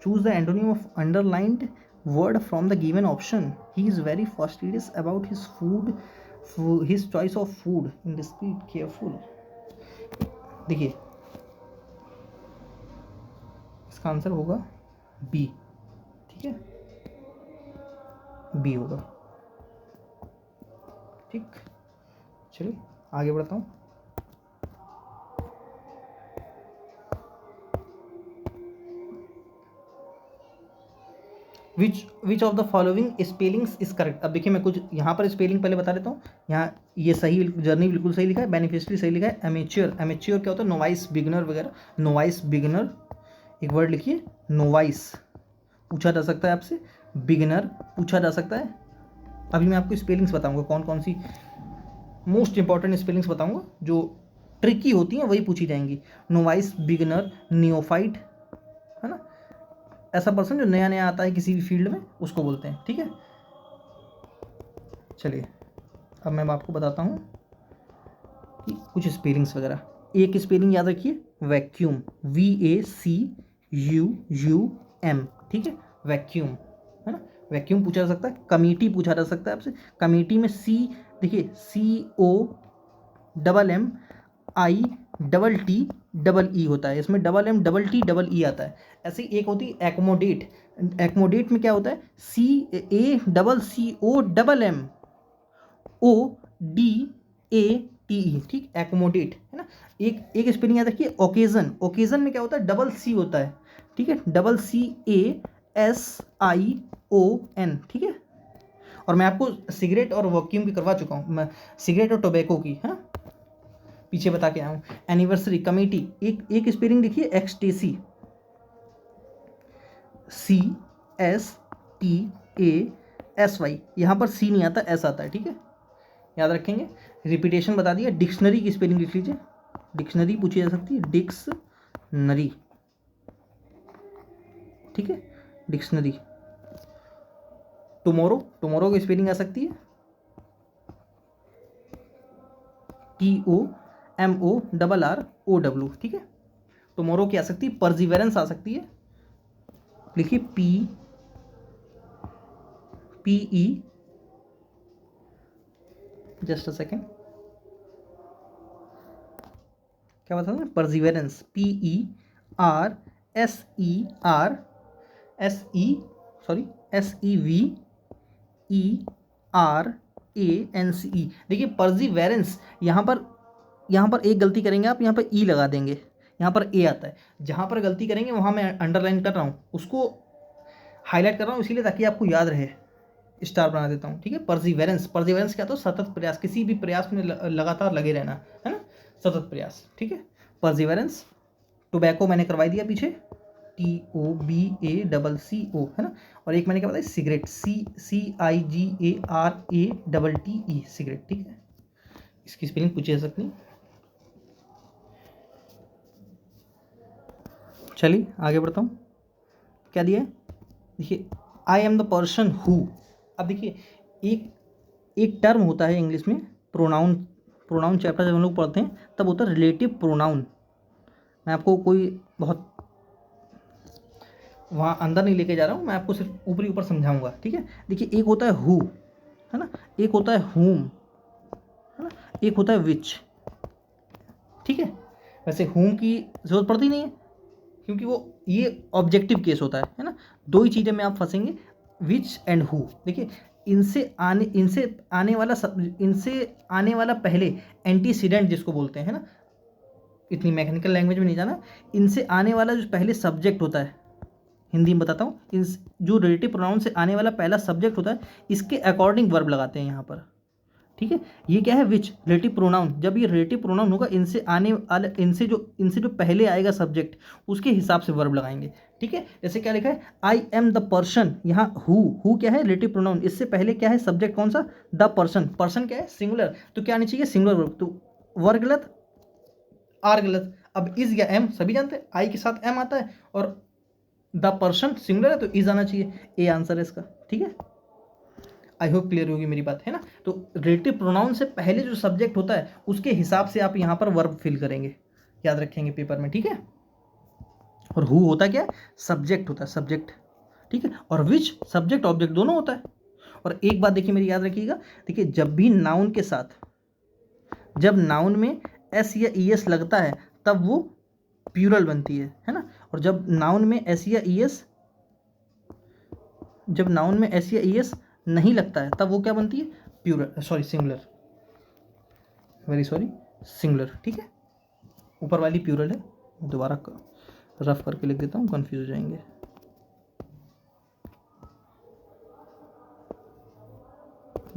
Choose the antonym of underlined word from the given option. He is very fastidious about his his choice of food, indiscreet, careful. देखिए इसका आंसर होगा बी, ठीक है, बी होगा, ठीक। चलिए आगे बढ़ता हूँ। विच of the following spellings is correct. अब देखिए मैं कुछ यहाँ पर स्पेलिंग पहले बता देता हूँ। यहाँ ये सही, जर्नी बिल्कुल सही लिखा है, बेनिफिशियरी सही लिखा है, एमेच्योर, एमेच्योर क्या होता है, नोवाइस, बिगनर वगैरह, नोवाइस, बिगनर, एक वर्ड लिखिए नोवाइस, पूछा जा सकता है आपसे, बिगनर पूछा जा सकता है। अभी मैं आपको स्पेलिंग्स बताऊँगा, कौन कौन सी मोस्ट इंपॉर्टेंट स्पेलिंग्स बताऊँगा जो ट्रिकी होती हैं वही पूछी जाएंगी। नोवाइस, बिगनर, नियोफाइट, है ना, ऐसा पर्सन जो नया नया आता है किसी भी फील्ड में उसको बोलते हैं, ठीक है। चलिए अब मैं आपको बताता हूँ कि कुछ स्पेलिंग्स वगैरह। एक स्पेलिंग याद रखिए, वैक्यूम, VACUUM, ठीक है, वैक्यूम, है ना, वैक्यूम पूछा जा सकता है। कमेटी पूछा जा सकता है आपसे, कमेटी में सी, देखिए COMMITEE, double T double E होता है, इसमें double M double T double E आता है। ऐसे ही एक होती है एक्मोडेट। एक्मोडेट में क्या होता है, C A double C O double M O D A T E, ठीक, एक्मोडेट है ना। एक स्पेलिंग याद रखिए ओकेजन। ओकेजन में क्या होता है, डबल सी होता है, ठीक है, double C A S I O N, ठीक है। और मैं आपको सिगरेट और वैक्यूम की करवा चुका हूँ, मैं सिगरेट और टोबैको की, है ना, पीछे बता के आया हूँ। एनिवर्सरी, कमेटी, एक स्पेलिंग लिखिए ecstasy, C S T A S Y, यहाँ पर सी नहीं आता, एस आता है, ठीक है, याद रखेंगे। रिपीटेशन बता दिया। डिक्शनरी की स्पेलिंग लिख लीजिए, डिक्शनरी पूछी जा सकती है, डिक्शनरी, ठीक है, डिक्शनरी। टुमारो, टुमारो की स्पेलिंग आ सकती है TOMORROW, ठीक है। टुमारो की आ सकती है परसिवेरेंस, आ सकती है, लिखिए PE, जस्ट अ सेकेंड, क्या बता दें, परसिवेरेंस, PERSEVERANCE। देखिए परसिवेरेंस, यहाँ पर एक गलती करेंगे आप, यहाँ पर ई लगा देंगे, यहाँ पर ए आता है। जहाँ पर गलती करेंगे वहाँ मैं अंडरलाइन कर रहा हूँ, उसको हाईलाइट कर रहा हूँ इसीलिए ताकि आपको याद रहे, स्टार बना देता हूँ, ठीक है। परसिवेरेंस, परसिवेरेंस क्या, तो सतत प्रयास, किसी भी प्रयास में लगातार लगे रहना, है ना, सतत प्रयास, ठीक है, परसिवेरेंस। टोबैको मैंने करवाई दिया पीछे, TOBACCO, है ना। और एक मैंने क्या बताया, सिगरेट, CIGARATTE, सिगरेट, ठीक है। इसकी स्पेलिंग पूछी जा सकती है। चलिए आगे बढ़ता हूँ, क्या दिया है, देखिए, I am the person who. अब देखिए, एक टर्म होता है इंग्लिश में, प्रोनाउन, प्रोनाउन चैप्टर जब हम लोग पढ़ते हैं तब होता है रिलेटिव प्रोनाउन। मैं आपको कोई बहुत वहाँ अंदर नहीं लेके जा रहा हूँ, मैं आपको सिर्फ ऊपरी ऊपर समझाऊंगा, ठीक है। देखिए, एक होता है हु, है ना, एक होता है हुम, है ना, एक होता है विच, ठीक है। वैसे हुम की जरूरत पड़ती नहीं है क्योंकि वो ये ऑब्जेक्टिव केस होता है ना। दो ही चीज़ें में आप फंसेंगे, विच एंड हु। देखिए, इनसे आने वाला पहले एंटीसीडेंट जिसको बोलते हैं, है ना, इतनी मैकेनिकल लैंग्वेज में नहीं जाना। इनसे आने वाला जो पहले सब्जेक्ट होता है, हिंदी में बताता हूँ, जो रिलेटिव प्रोनाउन से आने वाला पहला सब्जेक्ट होता है, इसके अकॉर्डिंग वर्ब लगाते हैं यहाँ पर, ठीक है। ये क्या है, विच, रिलेटिव प्रोनाउन। जब ये रिलेटिव प्रोनाउन होगा, इनसे जो पहले आएगा सब्जेक्ट, उसके हिसाब से वर्ब लगाएंगे, ठीक है। जैसे क्या लिखा है, आई एम द पर्सन, यहाँ हु क्या है, रिलेटिव प्रोनाउन, इससे पहले क्या है सब्जेक्ट, कौन सा, द पर्सन। पर्सन क्या है, सिंगुलर, तो क्या आनी चाहिए, सिंगुलर वर्ब, तो वर्ब गलत, आर गलत। अब इज या एम सभी जानते हैं, आई के साथ एम आता है, और द पर्सन सिंगुलर है तो इज आना चाहिए, ए आंसर है इसका, ठीक है। आई होप क्लियर होगी मेरी बात, है ना। तो रिलेटिव प्रोनाउन से पहले जो सब्जेक्ट होता है उसके हिसाब से आप यहाँ पर वर्ब फिल करेंगे, याद रखेंगे पेपर में, ठीक है। और हु होता क्या है, सब्जेक्ट होता है, सब्जेक्ट, ठीक है। और विच सब्जेक्ट ऑब्जेक्ट दोनों होता है। और एक बात देखिए मेरी, याद रखिएगा, देखिए जब भी नाउन के साथ, जब नाउन में एस या ई एस लगता है तब वो प्लूरल बनती है ना। और जब नाउन में एस या ई एस, जब नाउन में एस या ई एस नहीं लगता है तब वो क्या बनती है, plural, sorry singular, very sorry, singular, ठीक है। ऊपर वाली प्लूरल है, दोबारा रफ करके लिख देता हूँ, कंफ्यूज हो जाएंगे।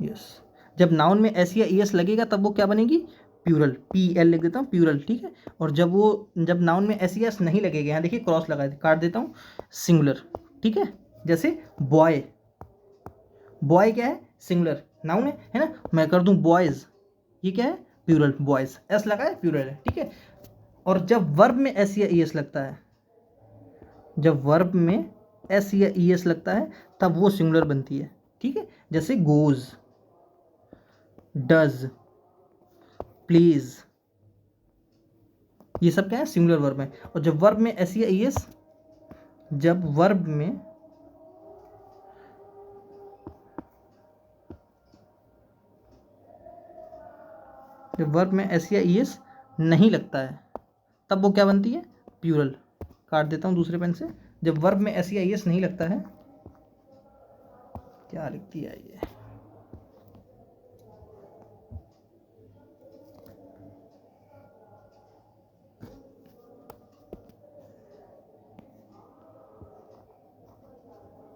यस, जब नाउन में एस या ई एस लगेगा तब वो क्या बनेगी, प्लूरल, PL लिख देता हूँ, प्लूरल, ठीक है। और जब नाउन में एस या एस नहीं लगेगा, यहाँ देखिए क्रॉस लगा काट देता हूँ, सिंगुलर, ठीक है। जैसे बॉय, बॉय क्या है, सिंगुलर नाउन है ना, मैं कर दूं बॉयज, ये क्या है, प्लूरल, बॉयज, एस लगा है, प्लूरल है, ठीक है। और जब वर्ब में एस या ई एस लगता है, जब वर्ब में एस या ई एस लगता है तब वो सिंगुलर बनती है, ठीक है। जैसे गोज, डज, प्लीज, ये सब क्या है, सिंगुलर वर्ब है। और जब वर्ब में एस या ई एस, जब वर्ब में एस या ई एस नहीं लगता है, तब वो क्या बनती है, प्लूरल। काट देता हूँ दूसरे पेन से। जब वर्ब में एस या आई एस नहीं लगता है, क्या लिखती है ये,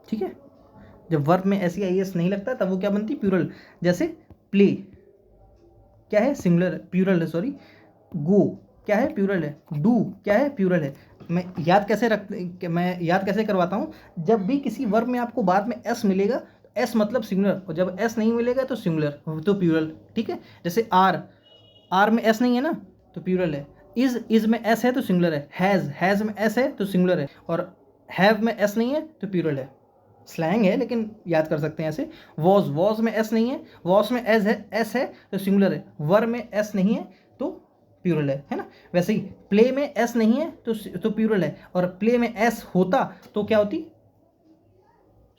ठीक है। जब वर्ब में एस या आई एस नहीं लगता तब वो क्या बनती है, प्लूरल। जैसे प्ले क्या है, सिंगुलर प्लूरल है, सॉरी। गो क्या है, प्लूरल है। डू क्या है, प्लूरल है। मैं याद कैसे करवाता हूँ, जब भी किसी वर्ब में आपको बाद में एस मिलेगा, एस मतलब सिंगुलर, और जब एस नहीं मिलेगा तो सिंगुलर, तो प्लूरल, ठीक है। जैसे आर, आर में एस नहीं है ना तो प्लूरल है। इज में एस है तो सिंगुलर है। हैज़ में एस है तो सिंगुलर है, और हैव में एस नहीं है तो प्लूरल है। स्लैंग है लेकिन याद कर सकते हैं ऐसे। वॉज में एस नहीं है, वॉज में एस है तो सिंगुलर है। वर में एस नहीं है तो प्लूरल है ना। वैसे ही प्ले में एस नहीं है तो प्लूरल है, और प्ले में एस होता तो क्या होती,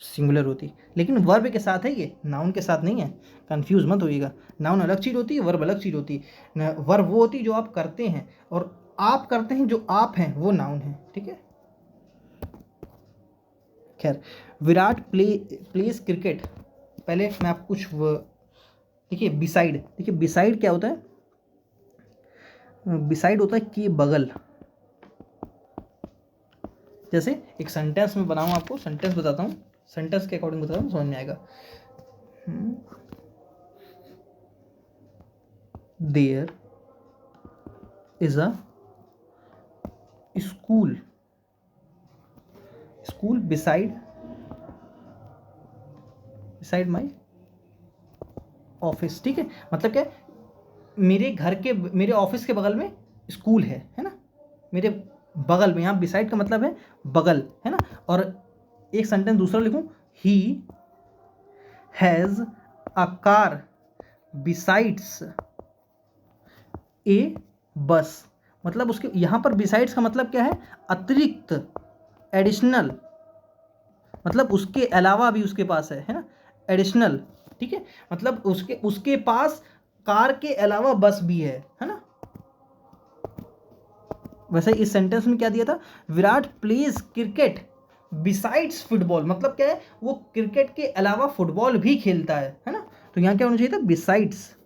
सिंगुलर होती। लेकिन वर्ब के साथ है ये, नाउन के साथ नहीं है, कंफ्यूज मत होइएगा। नाउन अलग चीज़ होती है, वर्ब अलग चीज़ होती है। वर्ब वो होती है जो आप करते हैं, और आप करते हैं जो आप हैं वो नाउन है, ठीक है। खैर, विराट प्लेस क्रिकेट। पहले मैं आपको कुछ देखिए, बिसाइड क्या होता है, बिसाइड होता है कि बगल। जैसे एक सेंटेंस में बनाऊँ, आपको सेंटेंस बताता हूँ, सेंटेंस के अकॉर्डिंग बताता हूँ, समझ में आएगा। There is a school beside my office, ठीक है। मतलब क्या है, मेरे ऑफिस के बगल में स्कूल है ना। मेरे बगल में, यहाँ बिसाइड का मतलब है बगल, है ना। और एक सेंटेंस दूसरा लिखूं, he has a car besides a bus. मतलब उसके यहाँ पर बिसाइड्स का मतलब क्या है, अतिरिक्त, एडिशनल, मतलब उसके अलावा भी उसके पास है ना, एडिशनल, ठीक है। मतलब उसके पास कार के अलावा बस भी है ना। वैसे इस सेंटेंस में क्या दिया था, Virat pledge cricket besides football, मतलब क्या है, वो क्रिकेट के अलावा फुटबॉल भी खेलता है ना। तो यहां क्या होना चाहिए था, बिसाइड्स।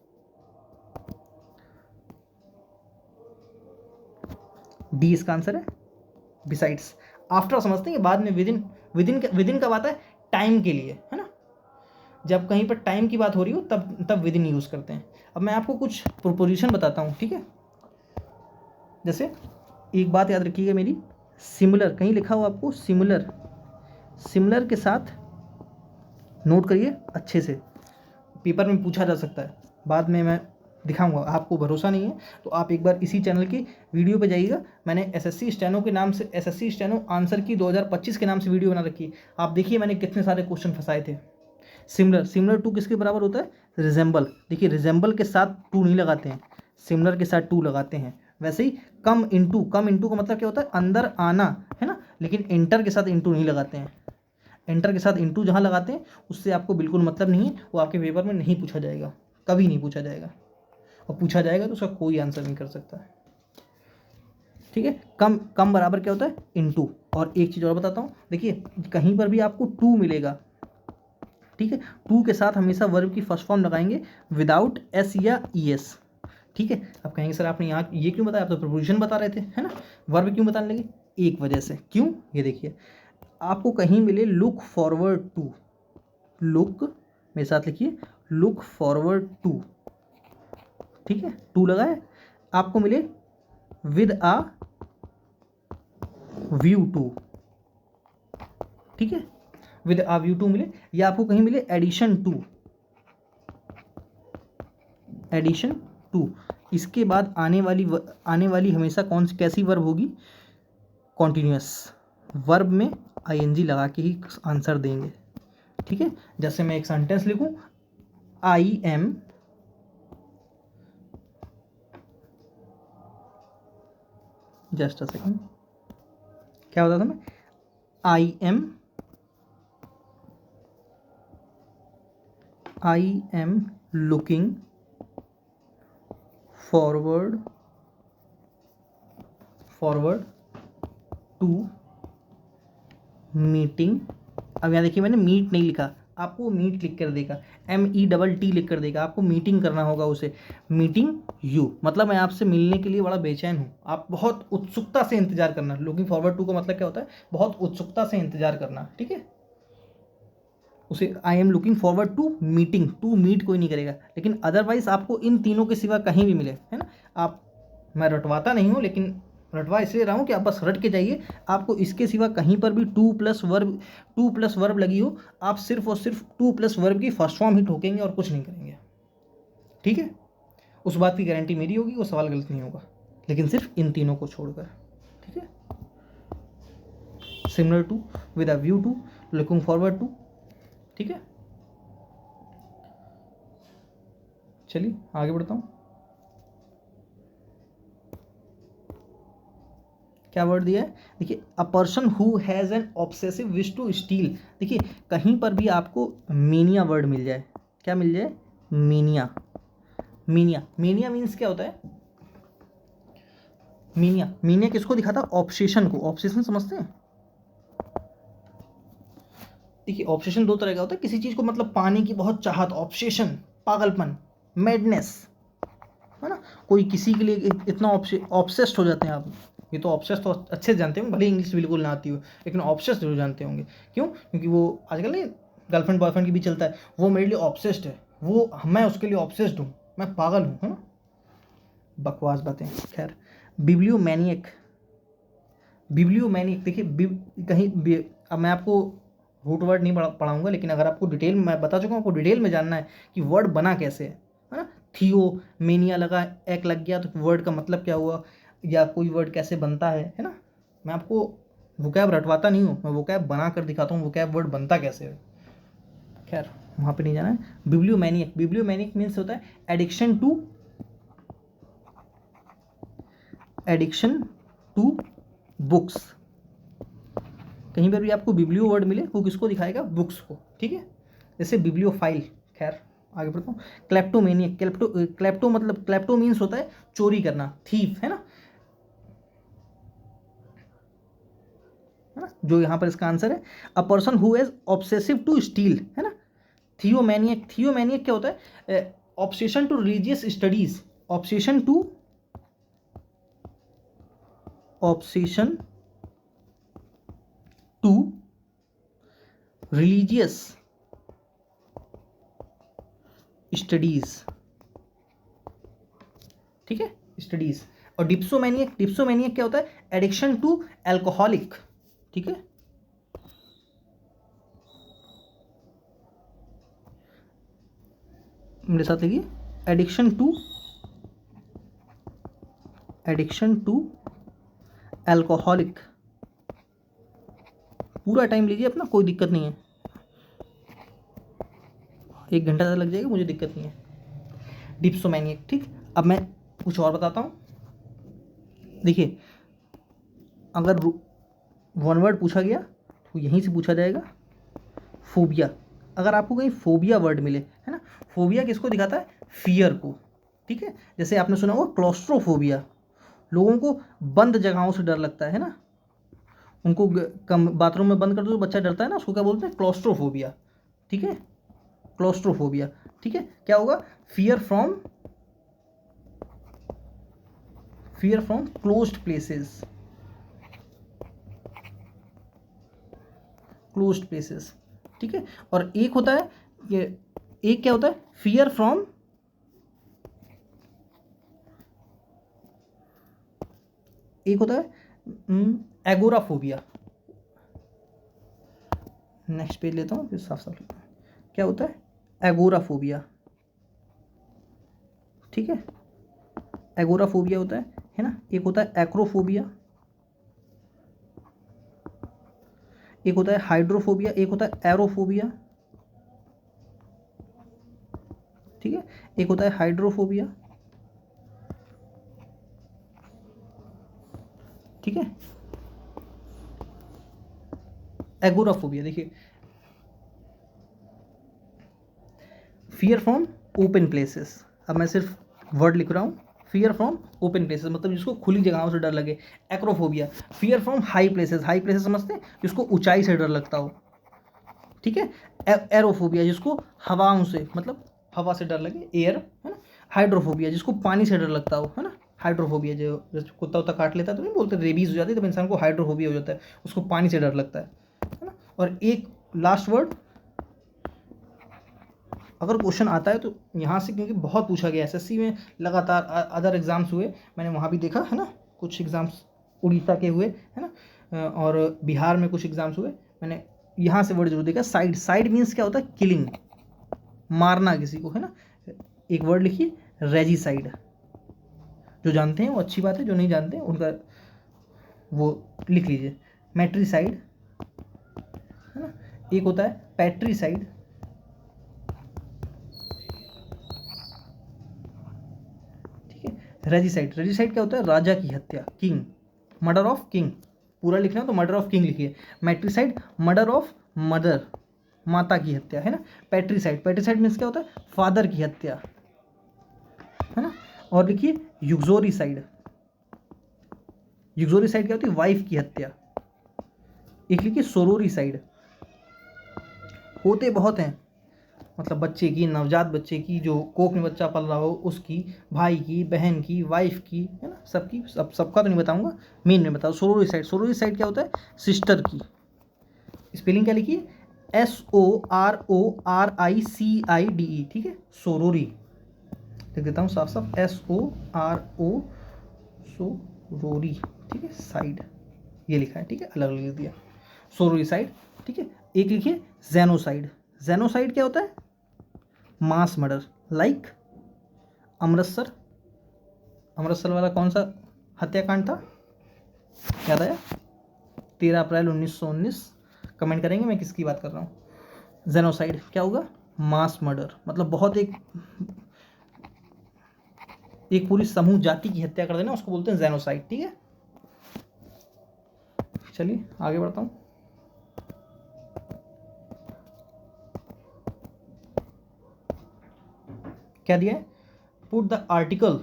डी इसका आंसर है, बिसाइड्स। आफ्टर समझते हैं, बाद में विदिन कब आता है, टाइम के लिए, है ना। जब कहीं पर टाइम की बात हो रही हो तब विदिन यूज करते हैं। अब मैं आपको कुछ प्रोपोजिशन बताता हूँ, ठीक है। जैसे एक बात याद रखिएगा मेरी, सिमिलर कहीं लिखा हो आपको, सिमिलर के साथ नोट करिए अच्छे से, पेपर में पूछा जा सकता है। बाद में मैं दिखाऊंगा, आपको भरोसा नहीं है तो आप एक बार इसी चैनल की वीडियो पे जाइएगा। मैंने एसएससी स्टेनो के नाम से, एसएससी स्टेनो आंसर की 2025 के नाम से वीडियो बना रखी। आप देखिए मैंने कितने सारे क्वेश्चन फंसाए थे। सिमिलर टू किसके बराबर होता है, रिजेंबल। देखिए रिजेंबल के साथ टू नहीं लगाते हैं, सिमिलर के साथ टू लगाते हैं। वैसे ही कम इनटू का मतलब क्या होता है, अंदर आना, है ना। लेकिन एंटर के साथ इनटू नहीं लगाते हैं। एंटर के साथ इनटू जहाँ लगाते हैं उससे आपको बिल्कुल मतलब नहीं है, वो आपके पेपर में नहीं पूछा जाएगा, कभी नहीं पूछा जाएगा, और पूछा जाएगा तो उसका कोई आंसर नहीं कर सकता है, ठीक है। कम बराबर क्या होता है, इनटू। और एक चीज़ और बताता हूँ, देखिए कहीं पर भी आपको टू मिलेगा, ठीक है, टू के साथ हमेशा वर्ब की फर्स्ट फॉर्म लगाएंगे विदाउट एस या ई एस, ठीक है। अब कहेंगे सर आपने यहाँ ये क्यों बताया, आप तो प्रपोजिशन बता रहे थे, है ना। वर्ब क्यों बताने लगे, एक वजह से, क्यों, ये देखिए, आपको कहीं मिले लुक फॉरवर्ड टू, लुक, मेरे साथ लिखिए, लुक फॉरवर्ड टू, ठीक है, टू लगा है। आपको मिले विद आ व्यू टू, ठीक है, विद आ व्यू टू मिले, या आपको कहीं मिले एडिशन टू। इसके बाद आने वाली हमेशा कौन सी कैसी वर्ब होगी, कॉन्टिन्यूअस। वर्ब में आईएनजी लगा के ही आंसर देंगे, ठीक है। जैसे मैं एक सेंटेंस लिखूं, I am just a second, क्या होता था मैं, I am looking forward forward to meeting. अब यहाँ देखिए मैंने मीट नहीं लिखा, आपको मीट लिख कर देगा, METT लिख कर देगा, आपको मीटिंग करना होगा उसे, मीटिंग यू, मतलब मैं आपसे मिलने के लिए बड़ा बेचैन हूँ, आप बहुत उत्सुकता से इंतजार करना। लुकिंग फॉरवर्ड टू का मतलब क्या होता है, बहुत उत्सुकता से इंतजार करना, ठीक है। उसे I am looking forward to meeting, to meet कोई नहीं करेगा, लेकिन अदरवाइज आपको इन तीनों के सिवा कहीं भी मिले, है ना, आप, मैं रटवाता नहीं हूँ लेकिन रटवा इसलिए रहा हूँ कि आप बस रट के जाइए, आपको इसके सिवा कहीं पर भी टू प्लस वर्ब लगी हो, आप सिर्फ और सिर्फ टू प्लस वर्ब की फर्स्ट फॉर्म ही ठोकेंगे और कुछ नहीं करेंगे, ठीक है। उस बात की गारंटी मेरी होगी, वो सवाल गलत नहीं होगा, लेकिन सिर्फ इन तीनों को छोड़कर, ठीक है। Similar to, with a view to, looking forward to, ठीक है। चलिए आगे बढ़ता हूँ। क्या वर्ड दिया है, देखिए, a person who has an obsessive wish to steal. देखिए कहीं पर भी आपको मीनिया वर्ड मिल जाए, क्या मिल जाए, मीनिया। मीनिया मीन्स क्या होता है, मीनिया किसको दिखाता है, ऑब्सेशन को। ऑब्सेशन समझते हैं, देखिए ऑब्सेशन दो तरह का होता है, किसी चीज़ को मतलब पाने की बहुत चाहत, ऑब्सेशन, पागलपन, मैडनेस, है ना, कोई किसी के लिए इतना ऑब्सेस्ड हो जाते हैं आप। ये तो ऑब्सेस्ड तो अच्छे से जानते होंगे, भले इंग्लिश बिल्कुल ना आती हो, लेकिन ऑब्सेस्ड जरूर जानते होंगे। क्यों, क्योंकि वो आजकल नहीं गर्लफ्रेंड बॉयफ्रेंड की भी चलता है, वो मेरे लिए ऑब्सेस्ड है, वो, मैं उसके लिए ऑब्सेस्ड हूँ, मैं पागल हूँ, है ना, बकवास बातें। खैर, बिब्लियोमैनियक, देखिए कहीं अब मैं आपको रूट वर्ड नहीं पढ़ाऊंगा, लेकिन अगर आपको डिटेल में, मैं बता चुका हूँ, आपको डिटेल में जानना है कि वर्ड बना कैसे है ना, थियो मेनिया लगा, एक लग गया, तो वर्ड का मतलब क्या हुआ, या कोई वर्ड कैसे बनता है ना, मैं आपको वोकैब रटवाता नहीं हूँ, मैं वोकैब बना कर दिखाता हूँ, वोकैब वर्ड बनता कैसे है। खैर वहाँ पे नहीं जाना है। बिब्लियोमैनियक मीन्स होता है एडिक्शन टू बुक्स। कहीं पर भी आपको बिब्लियो वर्ड मिले, वो किसको दिखाएगा, बुक्स को, ठीक है, जैसे बिब्लियोफाइल। खैर आगे बढ़ता हूँ। क्लेप्टोमेनियक, क्लेप्टो मतलब, क्लेप्टो मीन्स होता है चोरी करना, थीफ, है ना, जो यहाँ पर इसका आंसर है, a person who has obsessive to steal, है ना। थियोमैनियक क्या होता है, obsession to religious studies, obsession to religious studies, ठीक है, स्टडीज। और डिप्सोमैनियक क्या होता है, एडिक्शन टू एल्कोहलिक, ठीक है। मेरे साथ लिखिए, एडिक्शन टू एल्कोहलिक। पूरा टाइम लीजिए अपना, कोई दिक्कत नहीं है, 1 घंटा ज़्यादा लग जाएगा, मुझे दिक्कत नहीं है। डिप्सोमैनियक, ठीक। अब मैं कुछ और बताता हूँ। देखिए अगर वन वर्ड पूछा गया तो यहीं से पूछा जाएगा, फोबिया। अगर आपको कहीं फोबिया वर्ड मिले, है ना, फोबिया किसको दिखाता है, फियर को, ठीक है। जैसे आपने सुना होगा क्लॉस्ट्रोफोबिया, लोगों को बंद जगहों से डर लगता है ना, उनको कम बाथरूम में बंद कर दो तो बच्चा डरता है ना, उसको क्या बोलते हैं, क्लॉस्ट्रोफोबिया, ठीक है, क्लॉस्ट्रोफोबिया, ठीक है। क्या होगा, फियर फ्रॉम क्लोज्ड प्लेसेस, ठीक है। और एक होता है ये, एक क्या होता है, फियर फ्रॉम, एक होता है एगोराफोबिया। नेक्स्ट पेज लेता हूँ फिर साफ साफ लिखता हूँ। क्या होता है, एगोराफोबिया, ठीक है, एगोराफोबिया होता है ना। एक होता है एक्रोफोबिया, एक होता है हाइड्रोफोबिया, एक होता है एरोफोबिया, ठीक है, एक होता है हाइड्रोफोबिया, ठीक है। एगोराफोबिया, देखिए, फियर फ्रॉम ओपन प्लेसेस। अब मैं सिर्फ वर्ड लिख रहा हूँ, फियर फ्रॉम ओपन प्लेसेस, मतलब जिसको खुली जगहों से डर लगे। Acrophobia, fear from high places, high places समझते हैं, जिसको ऊंचाई से डर लगता हो, ठीक है। एरोफोबिया, जिसको हवाओं से, मतलब हवा से डर लगे, एयर, है ना। हाइड्रोफोबिया, जिसको पानी से डर लगता हो, है ना। हाइड्रोफोबिया, जो जैसे कुत्ता उत्ता काट लेता है तो नहीं बोलते रेबीज हो जाती है, तब इंसान को हाइड्रोफोबिया हो जाता है, उसको पानी से डर लगता है ना। और एक लास्ट वर्ड, अगर क्वेश्चन आता है तो यहाँ से, क्योंकि बहुत पूछा गया एसएससी में लगातार, अदर एग्जाम्स हुए, मैंने वहाँ भी देखा है ना, कुछ एग्जाम्स उड़ीसा के हुए, है ना, और बिहार में कुछ एग्जाम्स हुए, मैंने यहाँ से वर्ड जरूर देखा। साइड, साइड मीन्स क्या होता है, किलिंग, मारना किसी को, है ना। एक वर्ड लिखिए रेजिसाइड, जो जानते हैं वो अच्छी बात है, जो नहीं जानते हैं उनका वो लिख लीजिए। मैट्रिसाइड, है ना। एक होता है पैट्रीसाइड, ठीक है। रेजिसाइड, रेजिसाइड क्या होता है, राजा की हत्या, किंग, मर्डर ऑफ किंग, पूरा लिखना है तो मर्डर ऑफ किंग लिखिए। मैट्रिसाइड, मर्डर ऑफ मदर, माता की हत्या, है ना। पैट्रीसाइड, पैट्रीसाइड मीन्स क्या होता है, फादर की हत्या, है ना। और लिखिए यूक्सोरिसाइड, यूक्सोरिसाइड क्या होती है, वाइफ की हत्या। एक लिखिए सोरोरिसाइड, होते बहुत हैं, मतलब बच्चे की, नवजात बच्चे की, जो कोख में बच्चा पल रहा हो उसकी, भाई की, बहन की, वाइफ की, है ना, सबकी, सबका तो नहीं बताऊंगा, मेन में बताओ। सोरोरिसाइड, सोरोरिसाइड क्या होता है, सिस्टर की। स्पेलिंग क्या लिखिए, SORORICIDE, ठीक है, सोरोरी, लिख देता हूँ साफ साफ, SORO, सोरोरी, ठीक है, साइड, ये लिखा है, ठीक है, अलग अलग लिख दिया, सोरोरिसाइड, ठीक है। एक लिखिए जेनोसाइड, जेनोसाइड क्या होता है, mass murder, like Amritsar, Amritsar वाला कौन सा हत्याकांड था, याद आया, 13 अप्रैल 1919, कमेंट करेंगे मैं किसकी बात कर रहा हूँ। जेनोसाइड क्या होगा, मास मर्डर, मतलब बहुत एक पूरी समूह जाति की हत्या कर देना, उसको बोलते हैं जेनोसाइड, ठीक है। चलिए आगे बढ़ता हूँ। क्या दिया है, पुट द आर्टिकल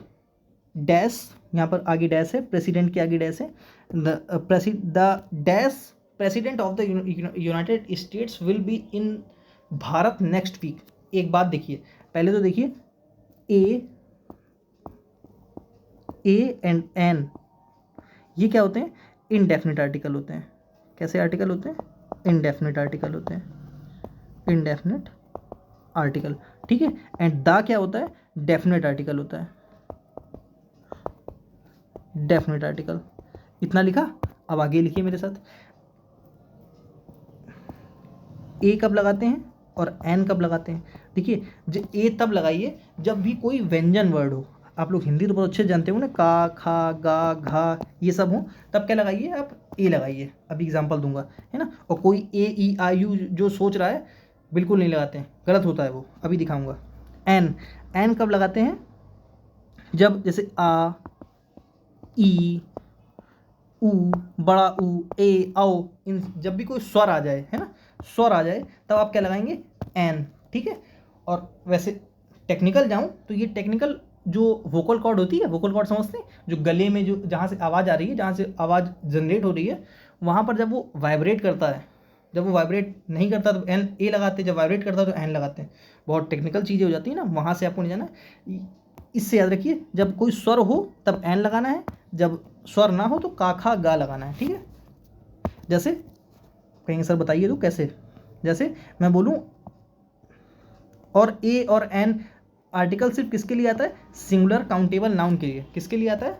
डैश, यहाँ पर आगे डैश है, प्रेसिडेंट के आगे डैश है, the dash president of the United States will be in Bharat next week. एक बात देखिए, पहले तो देखिए ए एंड एन, ये क्या होते हैं, इनडेफिनिट आर्टिकल होते हैं। कैसे आर्टिकल होते हैं, इनडेफिनिट आर्टिकल होते हैं, इनडेफिनिट आर्टिकल, ठीक है। एंड द क्या होता है, डेफिनेट आर्टिकल होता है, डेफिनेट आर्टिकल। इतना लिखा, अब आगे लिखिए मेरे साथ। ए कब लगाते हैं और एन कब लगाते हैं, देखिए जो ए तब लगाइए जब भी कोई व्यंजन वर्ड हो, आप लोग हिंदी तो बहुत अच्छे जानते हो ना, का, खा, गा, घा, ये सब हो, तब क्या लगाइए, आप ए लगाइए। अभी एग्जांपल दूंगा, है ना। और कोई AEIU जो सोच रहा है, बिल्कुल नहीं लगाते हैं, गलत होता है वो, अभी दिखाऊंगा। एन, एन कब लगाते हैं, जब जैसे आ, ई, ऊ, बड़ा ऊ, ए, औ, इन जब भी कोई स्वर आ जाए, है ना, स्वर आ जाए, तब आप क्या लगाएंगे, एन, ठीक है। और वैसे टेक्निकल जाऊं तो ये टेक्निकल जो वोकल कॉर्ड होती है, वोकल कॉर्ड समझते हैं, जो गले में जो जहाँ से आवाज़ आ रही है, जहाँ से आवाज़ जनरेट हो रही है, वहाँ पर जब वो वाइब्रेट करता है, जब वो वाइब्रेट नहीं करता तो एन ए लगाते हैं, जब वाइब्रेट करता है तो एन लगाते हैं। बहुत टेक्निकल चीज़ें हो जाती है ना, वहाँ से आपको नहीं जाना। इससे याद रखिए, जब कोई स्वर हो तब एन लगाना है, जब स्वर ना हो तो का, खा, गा लगाना है, ठीक है। जैसे कहेंगे सर बताइए तो कैसे, जैसे मैं बोलूँ, और ए और एन आर्टिकल सिर्फ किसके लिए आता है, सिंगुलर काउंटेबल नाउन के लिए। किसके लिए आता है,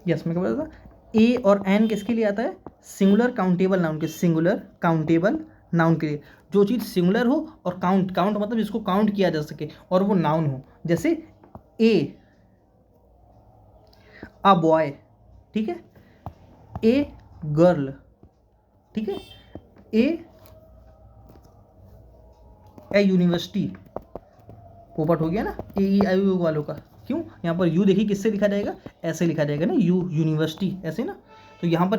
यस मैं क्या बोल रहा था, ए और एन किसके लिए आता है, सिंगुलर काउंटेबल नाउन के, सिंगुलर काउंटेबल नाउन के लिए। जो चीज़ सिंगुलर हो और काउंट, काउंट मतलब जिसको काउंट किया जा सके, और वो नाउन हो, जैसे ए अ बॉय, ठीक है, ए गर्ल, ठीक है, ए यूनिवर्सिटी, पोपट हो गया ना AEIU वालों का। क्यों, यहाँ पर यू देखिए किससे लिखा जाएगा, ऐसे लिखा जाएगा ना, यू, यूनिवर्सिटी, ऐसे ना। तो यहाँ पर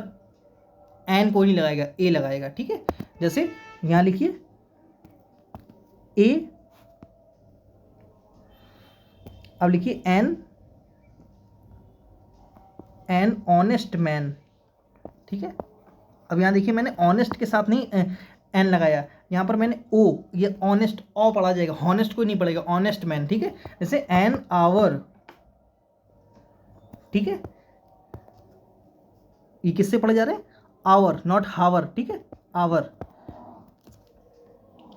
एन कोई नहीं लगाएगा, ए लगाएगा, ठीक है। जैसे यहाँ लिखिए ए अब लिखिए एन ऑनेस्ट मैन, ठीक है। अब यहाँ देखिए मैंने ऑनेस्ट के साथ नहीं एन लगाया, यहाँ पर मैंने ओ, ये ऑनेस्ट ओ पढ़ा जाएगा, हॉनेस्ट कोई नहीं पड़ेगा, ऑनेस्ट मैन, ठीक है। जैसे एन आवर, ठीक है, ये किससे पढ़े जा रहे हैं, आवर नॉट हावर, ठीक है, आवर।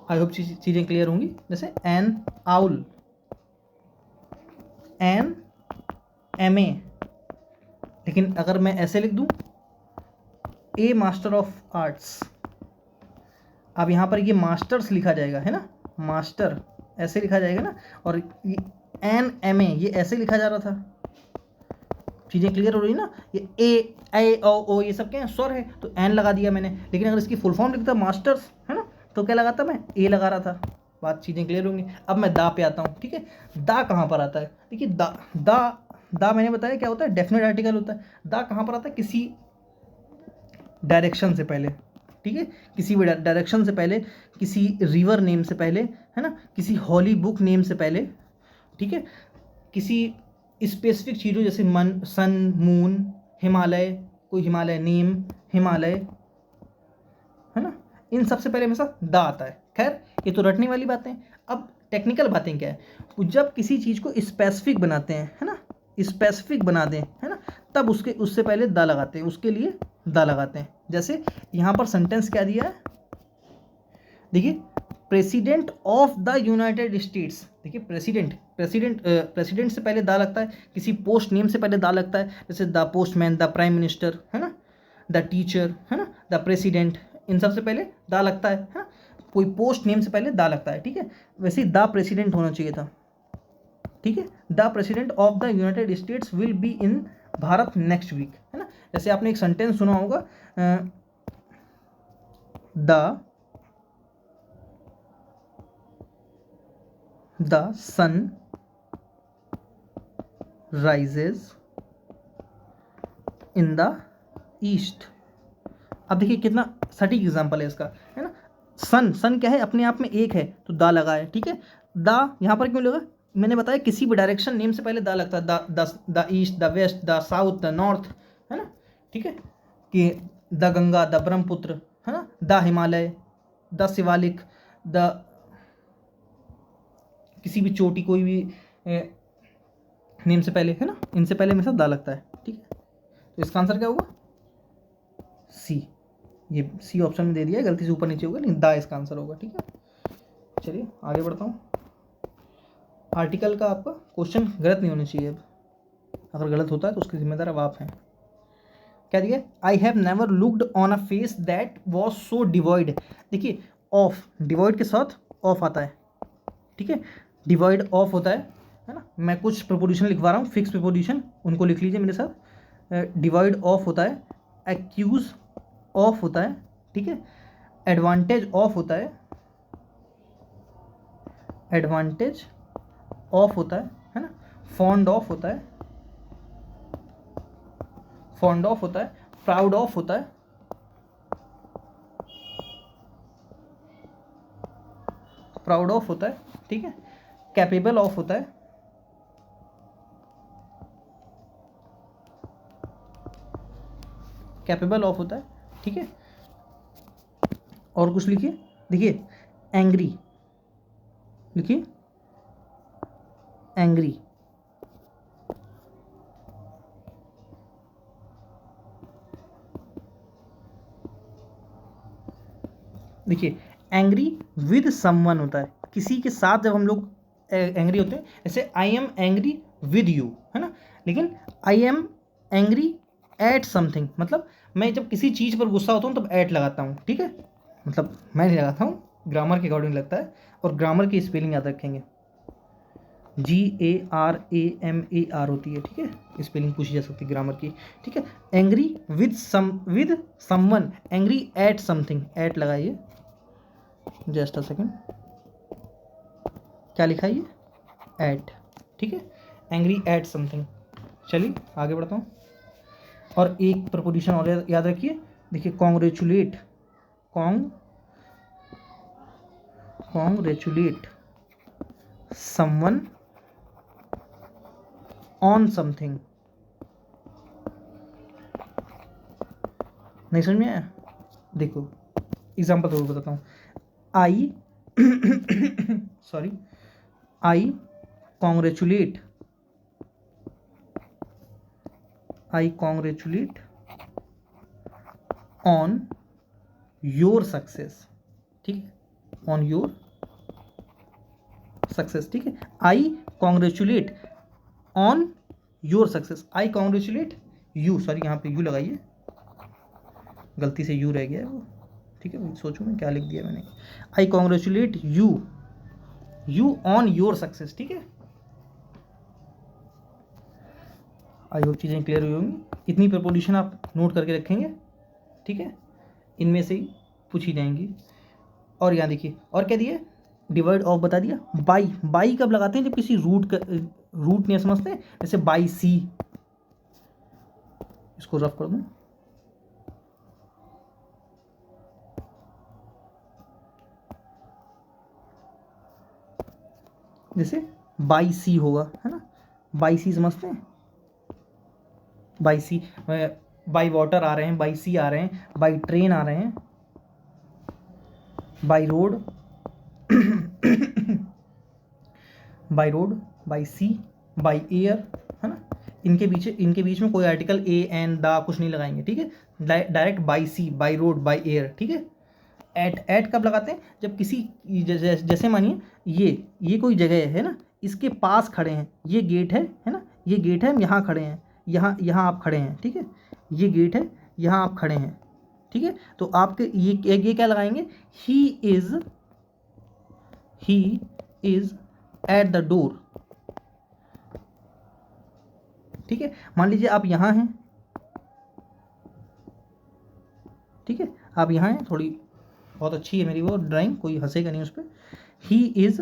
आई होप चीजें क्लियर होंगी। जैसे an owl, an M A, लेकिन अगर मैं ऐसे लिख दूं ए मास्टर ऑफ आर्ट्स, अब यहाँ पर ये मास्टर्स लिखा जाएगा, है ना, मास्टर ऐसे लिखा जाएगा ना, और ये एन एम ए ये ऐसे लिखा जा रहा था। चीज़ें क्लियर हो रही ना, ये ए ओ ये सब क्या है, स्वर है, तो एन लगा दिया मैंने। लेकिन अगर इसकी फुल फॉर्म लिखता मास्टर्स, है ना, तो क्या लगाता मैं, ए लगा रहा था। बात चीज़ें क्लियर होंगी। अब मैं दा पे आता हूँ, ठीक है। दा कहाँ पर आता है, देखिए दा मैंने बताया क्या होता है, डेफिनेट आर्टिकल होता है। दा कहाँ पर आता है, किसी डायरेक्शन से पहले, ठीक है, किसी भी डायरेक्शन से पहले, किसी रिवर नेम से पहले, है ना, किसी हॉली बुक नेम से पहले, ठीक है, किसी स्पेसिफिक चीज़ों जैसे सन, मून, हिमालय, कोई हिमालय नेम, हिमालय, है ना, इन सबसे पहले हमेशा दा आता है। खैर ये तो रटने वाली बातें। अब टेक्निकल बातें क्या है, जब किसी चीज़ को स्पेसिफिक बनाते हैं, है ना, स्पेसिफिक बना दें, है ना, तब उससे पहले दा लगाते हैं, उसके लिए दा लगाते हैं। जैसे यहाँ पर सेंटेंस क्या दिया है, देखिए, president of the United states, देखिए प्रेसिडेंट से पहले दा लगता है, किसी पोस्ट नेम से पहले दा लगता है, जैसे the postman, the prime minister, है ना, द टीचर, है ना, द प्रेसिडेंट, इन सब से पहले दा लगता है ना, कोई पोस्ट नेम से पहले दा लगता है, ठीक है। वैसे ही द प्रेसिडेंट होना चाहिए था, ठीक है, the president of the United States will be in Bharat next week, है ना। जैसे आपने एक सेंटेंस सुना होगा, the sun rises in the east. अब देखिए कितना सटीक एग्जाम्पल है इसका, है ना। सन क्या है, अपने आप में एक है, तो दा लगा है, ठीक है। दा यहाँ पर क्यों लगा, मैंने बताया किसी भी डायरेक्शन नेम से पहले दा लगता है, the east, the west, the south, the north, है ना, ठीक है, कि द गंगा, द ब्रह्मपुत्र, है ना, the Himalaya, the Shivalik, the किसी भी चोटी, कोई भी नेम से पहले, है ना, इनसे पहले हमेशा दा लगता है, ठीक है। तो इसका आंसर क्या होगा, सी। ये सी ऑप्शन में दे दिया है, गलती से ऊपर नीचे होगा, लेकिन दा इसका आंसर होगा, ठीक है। चलिए आगे बढ़ता हूँ। आर्टिकल का आपका क्वेश्चन गलत नहीं होना चाहिए, अब अगर गलत होता है तो उसकी जिम्मेदार अब आप हैं। क्या दिया, I have never looked on a face that was so devoid. देखिए ऑफ, डिवॉइड के साथ ऑफ आता है, ठीक है, डिवॉइड ऑफ होता है ना। मैं कुछ प्रपोजिशन लिखवा रहा हूँ, फिक्स प्रपोजिशन, उनको लिख लीजिए मेरे साथ। डिवॉइड ऑफ होता है, एक्यूज ऑफ होता है, ठीक है, एडवांटेज ऑफ होता है, एडवांटेज ऑफ होता है ना, फॉन्ड ऑफ होता है, फॉन्ड ऑफ होता है, प्राउड ऑफ होता है, प्राउड ऑफ होता है, ठीक है, कैपेबल ऑफ होता है, कैपेबल ऑफ होता है, ठीक है। और कुछ लिखिए, देखिए एंग्री, लिखिए एंग्री, देखिए एंग्री विद समवन होता है, किसी के साथ जब हम लोग एंग्री होते हैं, जैसे I am angry with you, है ना, लेकिन I am angry at something, मतलब मैं जब किसी चीज़ पर गुस्सा होता हूँ तब एट लगाता हूँ, ठीक है, मतलब मैं नहीं लगाता हूँ, ग्रामर के अकॉर्डिंग लगता है। और ग्रामर की स्पेलिंग याद रखेंगे, GARAMAR होती है, ठीक है, स्पेलिंग पूछी जा सकती है ग्रामर की, ठीक है। Angry with someone, angry at something, at लगाइए, जस्ट अ सेकेंड, क्या लिखा है ये, एट, ठीक है, एंग्री एट समथिंग। चलिए आगे बढ़ता हूँ। और एक प्रपोजिशन और याद रखिए, देखिए congratulate, congratulate someone on something. नहीं समझ में आया? देखो एग्जाम्पल तो बताता हूँ। आई sorry, I congratulate on your success. ठीक है, ऑन योर सक्सेस। ठीक है, I congratulate on your success. I congratulate you, sorry यहाँ पे यू लगाइए, गलती से यू रह गया है वो। ठीक है, वही सोचूं मैं क्या लिख दिया मैंने। I congratulate you on your success. ठीक है, आई होप चीज़ें क्लियर हुई होंगी। इतनी प्रपोजिशन आप नोट करके रखेंगे। ठीक है, इनमें से ही पूछी जाएंगी। और यहाँ देखिए और क्या दिया, डिवाइड ऑफ बता दिया। बाई कब लगाते हैं, जब किसी रूट नहीं समझते हैं, जैसे बाई सी। इसको रफ कर दूं, जैसे बाई सी होगा, है ना, बाई सी समझते हैं, बाई सी, बाई वाटर आ रहे हैं, बाई सी आ रहे हैं, बाई ट्रेन आ रहे हैं, by road by sea, by air, है ना। इनके बीच में कोई आर्टिकल ए एन दा कुछ नहीं लगाएंगे। ठीक है, direct by sea, by road, by air. ठीक है, एट कब लगाते हैं, जब किसी जैसे मानिए ये कोई जगह है ना, इसके पास खड़े हैं, ये गेट है ना, ये गेट है, हम यहाँ खड़े हैं, यहाँ आप खड़े हैं। ठीक है, ये गेट है, यहाँ आप खड़े हैं। ठीक है, तो आपके ये क्या लगाएंगे, he is at the door. ठीक है, मान लीजिए आप यहाँ हैं। ठीक है, आप यहाँ हैं, थोड़ी बहुत अच्छी है मेरी वो ड्राइंग, कोई हंसेगा नहीं उस पर। ही इज,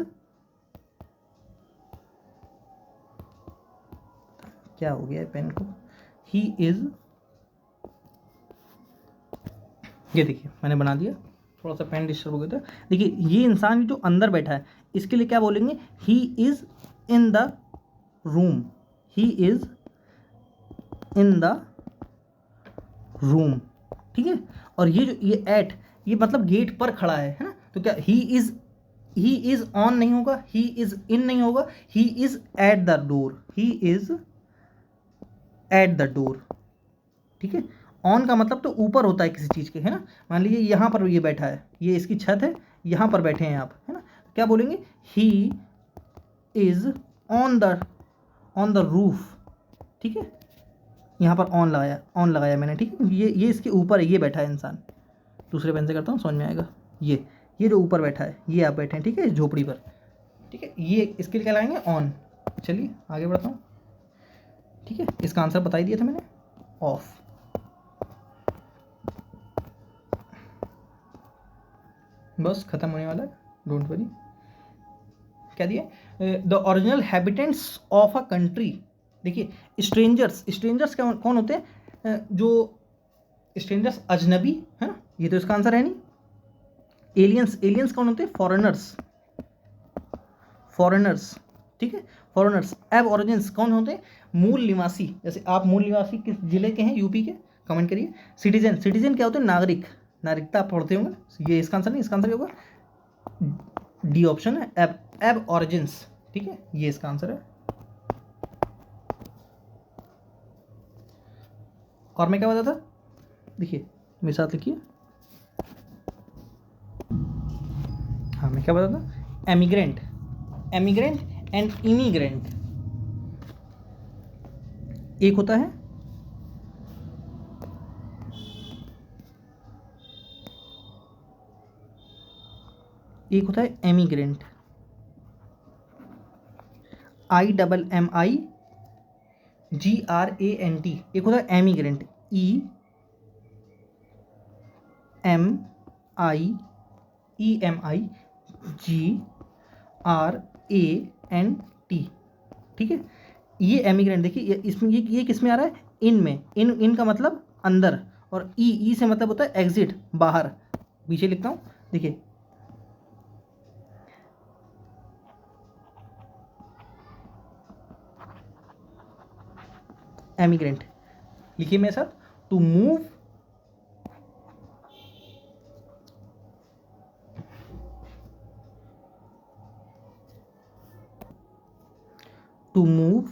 क्या हो गया है पेन को, ही इज, ये देखिए मैंने बना दिया, थोड़ा सा पेन डिस्टर्ब हो गया था। देखिए ये इंसान जो अंदर बैठा है, इसके लिए क्या बोलेंगे, he is in the room, he is in the room. ठीक है, और ये जो ये एट, ये मतलब गेट पर खड़ा है ना, तो क्या ही इज ऑन नहीं होगा, ही इज इन नहीं होगा, he is at the door, he is at the door. ठीक है, ऑन का मतलब तो ऊपर होता है किसी चीज़ के, है ना। मान लीजिए यहाँ पर ये बैठा है, ये इसकी छत है, यहाँ पर बैठे हैं आप, है ना, क्या बोलेंगे, he is on the roof. ठीक है, यहाँ पर ऑन लगाया मैंने। ठीक है, ये इसके ऊपर है, ये बैठा है इंसान। दूसरे पेन से करता हूँ, समझ में आएगा। ये जो ऊपर बैठा है, ये आप बैठे हैं। ठीक है, इस झोपड़ी पर। ठीक है, ये इसके लिए क्या लगाएंगे, ऑन। चलिए आगे बढ़ता हूँ। ठीक है, इसका आंसर बता ही दिया था मैंने, ऑफ। बस खत्म होने वाला है, डोंट वरी। क्या दिए, the original habitants of a country. देखिए स्ट्रेंजर्स कौन होते हैं, जो स्ट्रेंजर्स अजनबी, है ना, ये तो इसका आंसर है नहीं। एलियंस कौन होते हैं, फॉरेनर्स। ठीक है, फॉरेनर्स। एब ओरिजिन्स कौन होते हैं, मूल निवासी। जैसे आप मूल निवासी किस जिले के हैं, यूपी के, कमेंट करिए। सिटीजन क्या होते हैं, नागरिकता आप पढ़ते होंगे। ये इसका आंसर नहीं, इसका आंसर क्या होगा, डी ऑप्शन है, एब ओरिजिन्स। ठीक है, ये इसका आंसर है। और मैं क्या बताता था, देखिए मेरे साथ लिखिए। हाँ, मैं क्या बताता, एमिग्रेंट एंड इमिग्रेंट। एक होता है एमिग्रेंट, IMMIGRANT। एक होता है एमिग्रेंट, EMIGRANT। ठीक है, ये एमिग्रेंट। देखिए इसमें ये किस में आ रहा है, इन में। इन का मतलब अंदर, और ई से मतलब होता है एग्जिट, बाहर। पीछे लिखता हूँ, देखिए एमिग्रेंट। लिखिए मेरे साथ, to move to move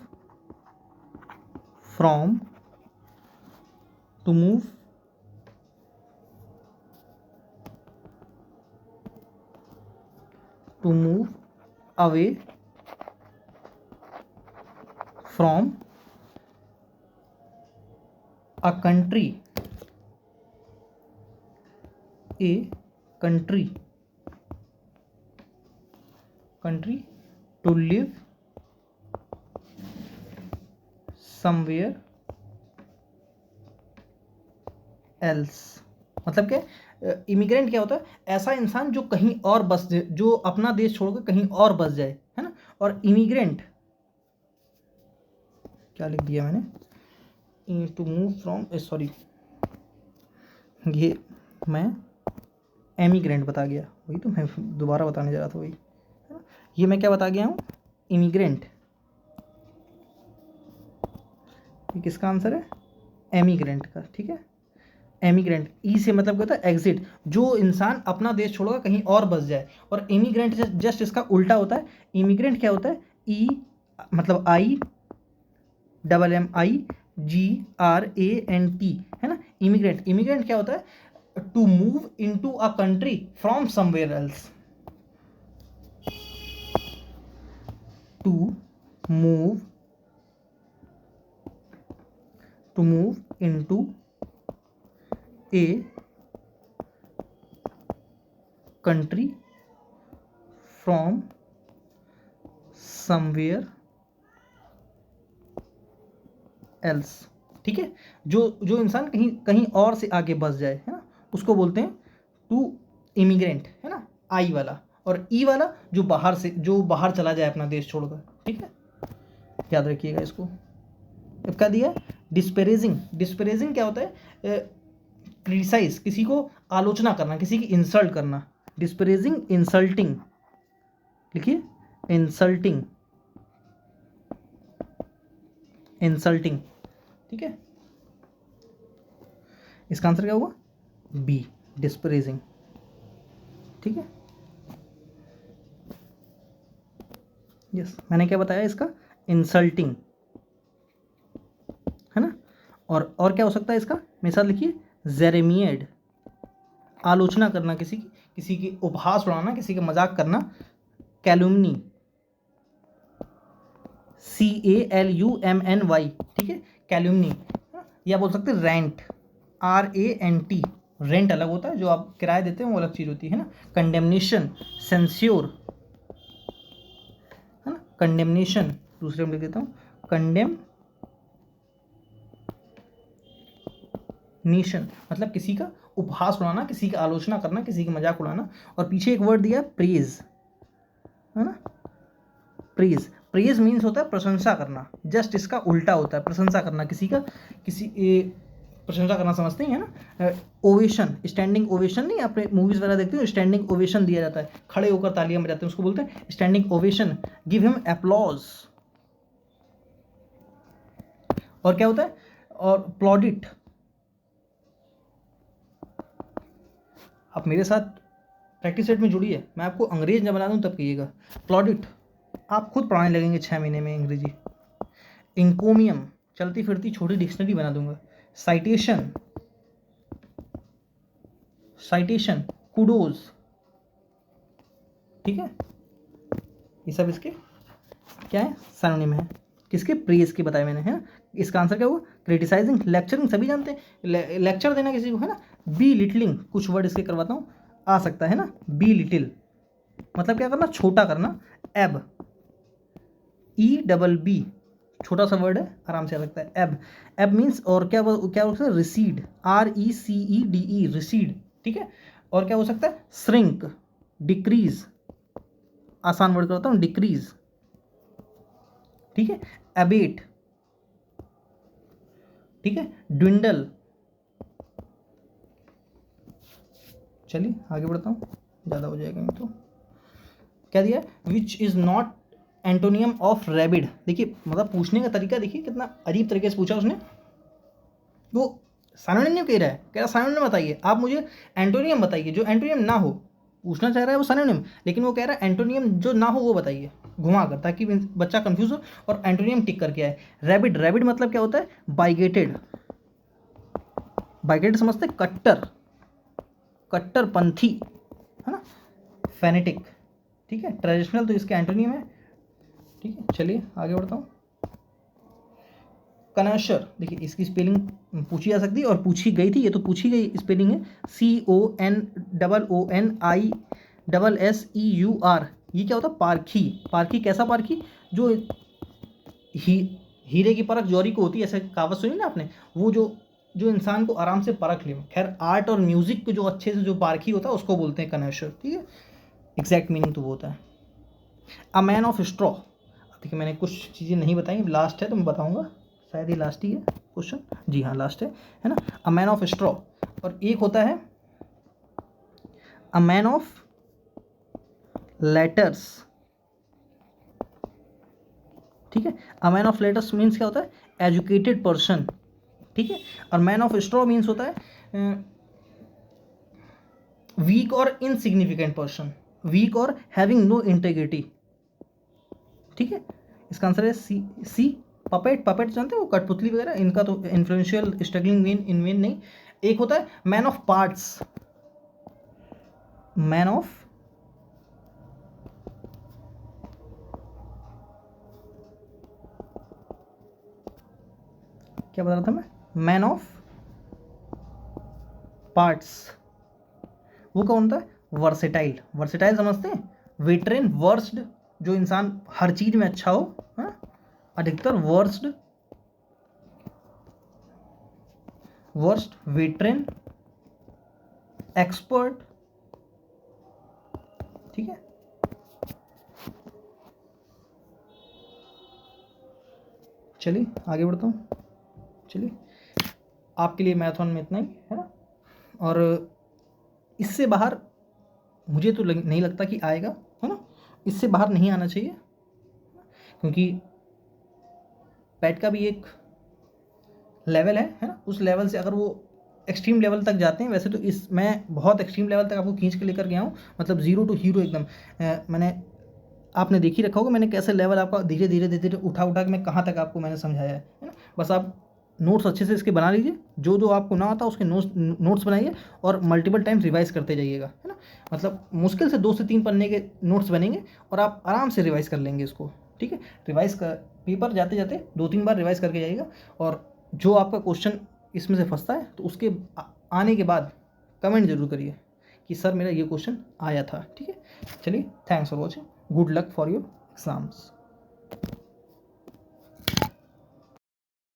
from to move to move away from a country to live somewhere else। मतलब क्या, इमिग्रेंट क्या होता है, ऐसा इंसान जो कहीं और बस जाए, जो अपना देश छोड़कर कहीं और बस जाए, है ना। और इमिग्रेंट क्या लिख दिया मैंने, टू मूव फ्रॉम, सॉरी ये मैं एमिग्रेंट बता गया, वही तो मैं दोबारा बताने जा रहा था, वही है ना। ये मैं क्या बता गया हूँ, इमिग्रेंट। ये किसका आंसर है, एमिग्रेंट का, ठीक है। एमिग्रेंट, ई से मतलब क्या होता है, एग्जिट, जो इंसान अपना देश छोड़कर कहीं और बस जाए। और इमिग्रेंट जस्ट इसका उल्टा होता है। इमिग्रेंट क्या होता है, ई मतलब I double M I G R A N T, है ना। इमिग्रेंट, इमिग्रेंट क्या होता है, to move into a country from somewhere else, to move into a country from somewhere else, ठीक है। जो इंसान कहीं कहीं और से आगे बस जाए, है ना, उसको बोलते हैं टू इमिग्रेंट, है ना, आई वाला। और ई वाला जो बाहर चला जाए अपना देश छोड़कर, ठीक है, याद रखिएगा इसको। अब क्या दिया, डिस्परेजिंग। डिस्परेजिंग क्या होता है, क्रिटिसाइज, किसी को आलोचना करना, किसी की इंसल्ट करना। डिस्परेजिंग, इंसल्टिंग, लिखिए इंसल्टिंग, इंसल्टिंग, ठीक है। इसका आंसर क्या होगा, बी, डिस्परेजिंग, ठीक है। यस, मैंने क्या बताया इसका, इंसल्टिंग, है ना। और क्या हो सकता है इसका, मेरे साथ लिखिए, जेरेमियड, आलोचना करना, किसी की उपहास उड़ाना, किसी का मजाक करना। कैलुमनी, CALUMNY, ठीक है, कैलुमनी। या बोल सकते रेंट, RANT, रेंट अलग होता है, जो आप किराया देते हैं वो अलग चीज़ होती है ना। कंडेमनेशन, सेंस्योर, है ना, कंडेमनेशन, दूसरे में लिख देता हूँ, कंडेमनेशन मतलब किसी का उपहास उड़ाना, किसी की आलोचना करना, किसी की मजाक उड़ाना। और पीछे एक वर्ड दिया, प्रेज, है ना, प्रेज। प्रेज मीन्स होता है प्रशंसा करना, जस्ट इसका उल्टा होता है प्रशंसा करना, प्रशंसा करना समझते हैं, है ना। ओवेशन, स्टैंडिंग ओवेशन, नहीं आपने मूवीज वगैरह देखते हो, स्टैंडिंग ओवेशन दिया जाता है, खड़े होकर तालियां बजाते हैं, उसको बोलते हैं standing ovation. Give him applause. और क्या होता है, और प्लॉडिट। आप मेरे साथ प्रैक्टिस सेट में जुड़िए, मैं आपको अंग्रेज न बना दूं तब कहिएगा। प्लॉडिट आप खुद पढ़ाने लगेंगे 6 महीने में अंग्रेजी। इंकोमियम, चलती फिरती छोटी डिक्शनरी बना दूंगा। साइटेशन, कुडोज, ठीक है। ये सब इसके क्या है, सिनोनिम है, किसके, प्रेज के बताए मैंने, है ना। इसका आंसर क्या हुआ, क्रिटिसाइजिंग, लेक्चरिंग, सभी जानते हैं लेक्चर देना किसी को, है ना। बी लिटलिंग, कुछ वर्ड इसके करवाता हूँ, आ सकता है ना, बी लिटिल मतलब क्या करना, छोटा करना। एब, EBB, छोटा सा वर्ड है, आराम से आ सकता है, एब। एब मीन्स, और क्या क्या हो सकता है, रिसीड, RECEDE, रिसीड, ठीक है। और क्या हो सकता है, श्रिंक, डिक्रीज, आसान वर्ड करता हूँ, डिक्रीज, ठीक है। एबेट, ठीक है। ड्विंडल, चलिए आगे बढ़ता हूँ, ज़्यादा हो जाएगा नहीं तो। क्या दिया, which is not antonym of rabid. देखिए मतलब पूछने का तरीका देखिए कितना अजीब तरीके से पूछा उसने। वो सिनोनिम कह रहा है, कह रहा सिनोनिम बताइए, आप मुझे एंटोनियम बताइए जो एंटोनियम ना हो। पूछना चाह रहा है वो सिनोनिम, लेकिन वो कह रहा है एंटोनियम जो ना हो वो बताइए, घुमा कर, ताकि बच्चा कंफ्यूज हो और एंटोनियम टिक करके आए। रैबिड, रैबिड मतलब क्या होता है? बाइगेटेड। बाइगेटेड समझते हैं? कट्टर, कट्टरपंथी, है ना, फेनेटिक। ठीक है, ट्रेडिशनल तो इसके एंटोनियम है। ठीक है, चलिए आगे बढ़ता हूँ। कनशर, देखिए इसकी स्पेलिंग पूछी जा सकती है और पूछी गई थी, ये तो पूछी गई स्पेलिंग है, CONONISSEUR। ये क्या होता है? पारखी। पारखी कैसा पारखी? जो ही हीरे की परख जौहरी को होती है, ऐसे कहावत सुनी ना आपने, वो जो जो इंसान को आराम से परख ले। खैर आर्ट और म्यूजिक को जो अच्छे से जो पारखी होता है उसको बोलते हैं कनशर। ठीक है, एग्जैक्ट मीनिंग तो वो होता है। अ मैन ऑफ स्ट्रॉ, देखिए मैंने कुछ चीज़ें नहीं बताई, लास्ट है तो मैं बताऊंगा, शायद ये लास्ट ही है क्वेश्चन। जी हाँ लास्ट है ना। अ मैन ऑफ स्ट्रॉ, और एक होता है अ मैन ऑफ लेटर्स। ठीक है, a man of letters means क्या होता है? Educated person. ठीक है, और मैन ऑफ स्ट्रॉ मीन्स होता है वीक और इनसिग्निफिकेंट पर्सन, वीक और हैविंग नो इंटेग्रिटी। ठीक है, इसका आंसर है सी पपेट। पपेट जानते हैं वो कठपुतली वगैरह, इनका तो इन्फ्लुएंशियल स्ट्रगलिंग मेन इन मेन नहीं। एक होता है man of parts, man of क्या बता रहा था मैं? मैन ऑफ पार्ट्स, वो कौन होता है? वर्सेटाइल। वर्सेटाइल समझते हैं? वेटरन, वर्स्ड, जो इंसान हर चीज में अच्छा हो, हाँ? अधिकतर वर्स्ड, वर्स्ट, वेटरन, एक्सपर्ट। ठीक है, चलिए आगे बढ़ता हूँ। चलिए, आपके लिए मैराथन में इतना ही है ना, और इससे बाहर मुझे तो नहीं लगता कि आएगा, है ना। इससे बाहर नहीं आना चाहिए, क्योंकि पैट का भी एक लेवल है ना। उस लेवल से अगर वो एक्सट्रीम लेवल तक जाते हैं, वैसे तो इस मैं बहुत एक्सट्रीम लेवल तक आपको खींच के लेकर गया हूँ, मतलब जीरो टू हीरो एकदम। मैंने आपने देख ही रखा होगा मैंने कैसे लेवल आपका धीरे धीरे धीरे धीरे उठा उठा के मैं कहाँ तक आपको मैंने समझाया है ना। बस आप नोट्स अच्छे से इसके बना लीजिए, जो जो आपको ना आता उसके नोट्स बनाइए और मल्टीपल टाइम्स रिवाइज करते जाइएगा, है ना। मतलब मुश्किल से 2 से 3 पन्ने के नोट्स बनेंगे और आप आराम से रिवाइज कर लेंगे इसको। ठीक है, रिवाइज कर पेपर जाते जाते 2-3 बार रिवाइज करके जाइएगा, और जो आपका क्वेश्चन इसमें से फंसता है तो उसके आने के बाद कमेंट जरूर करिए कि सर मेरा ये क्वेश्चन आया था। ठीक है, चलिए, thanks for watching, good luck for your exams.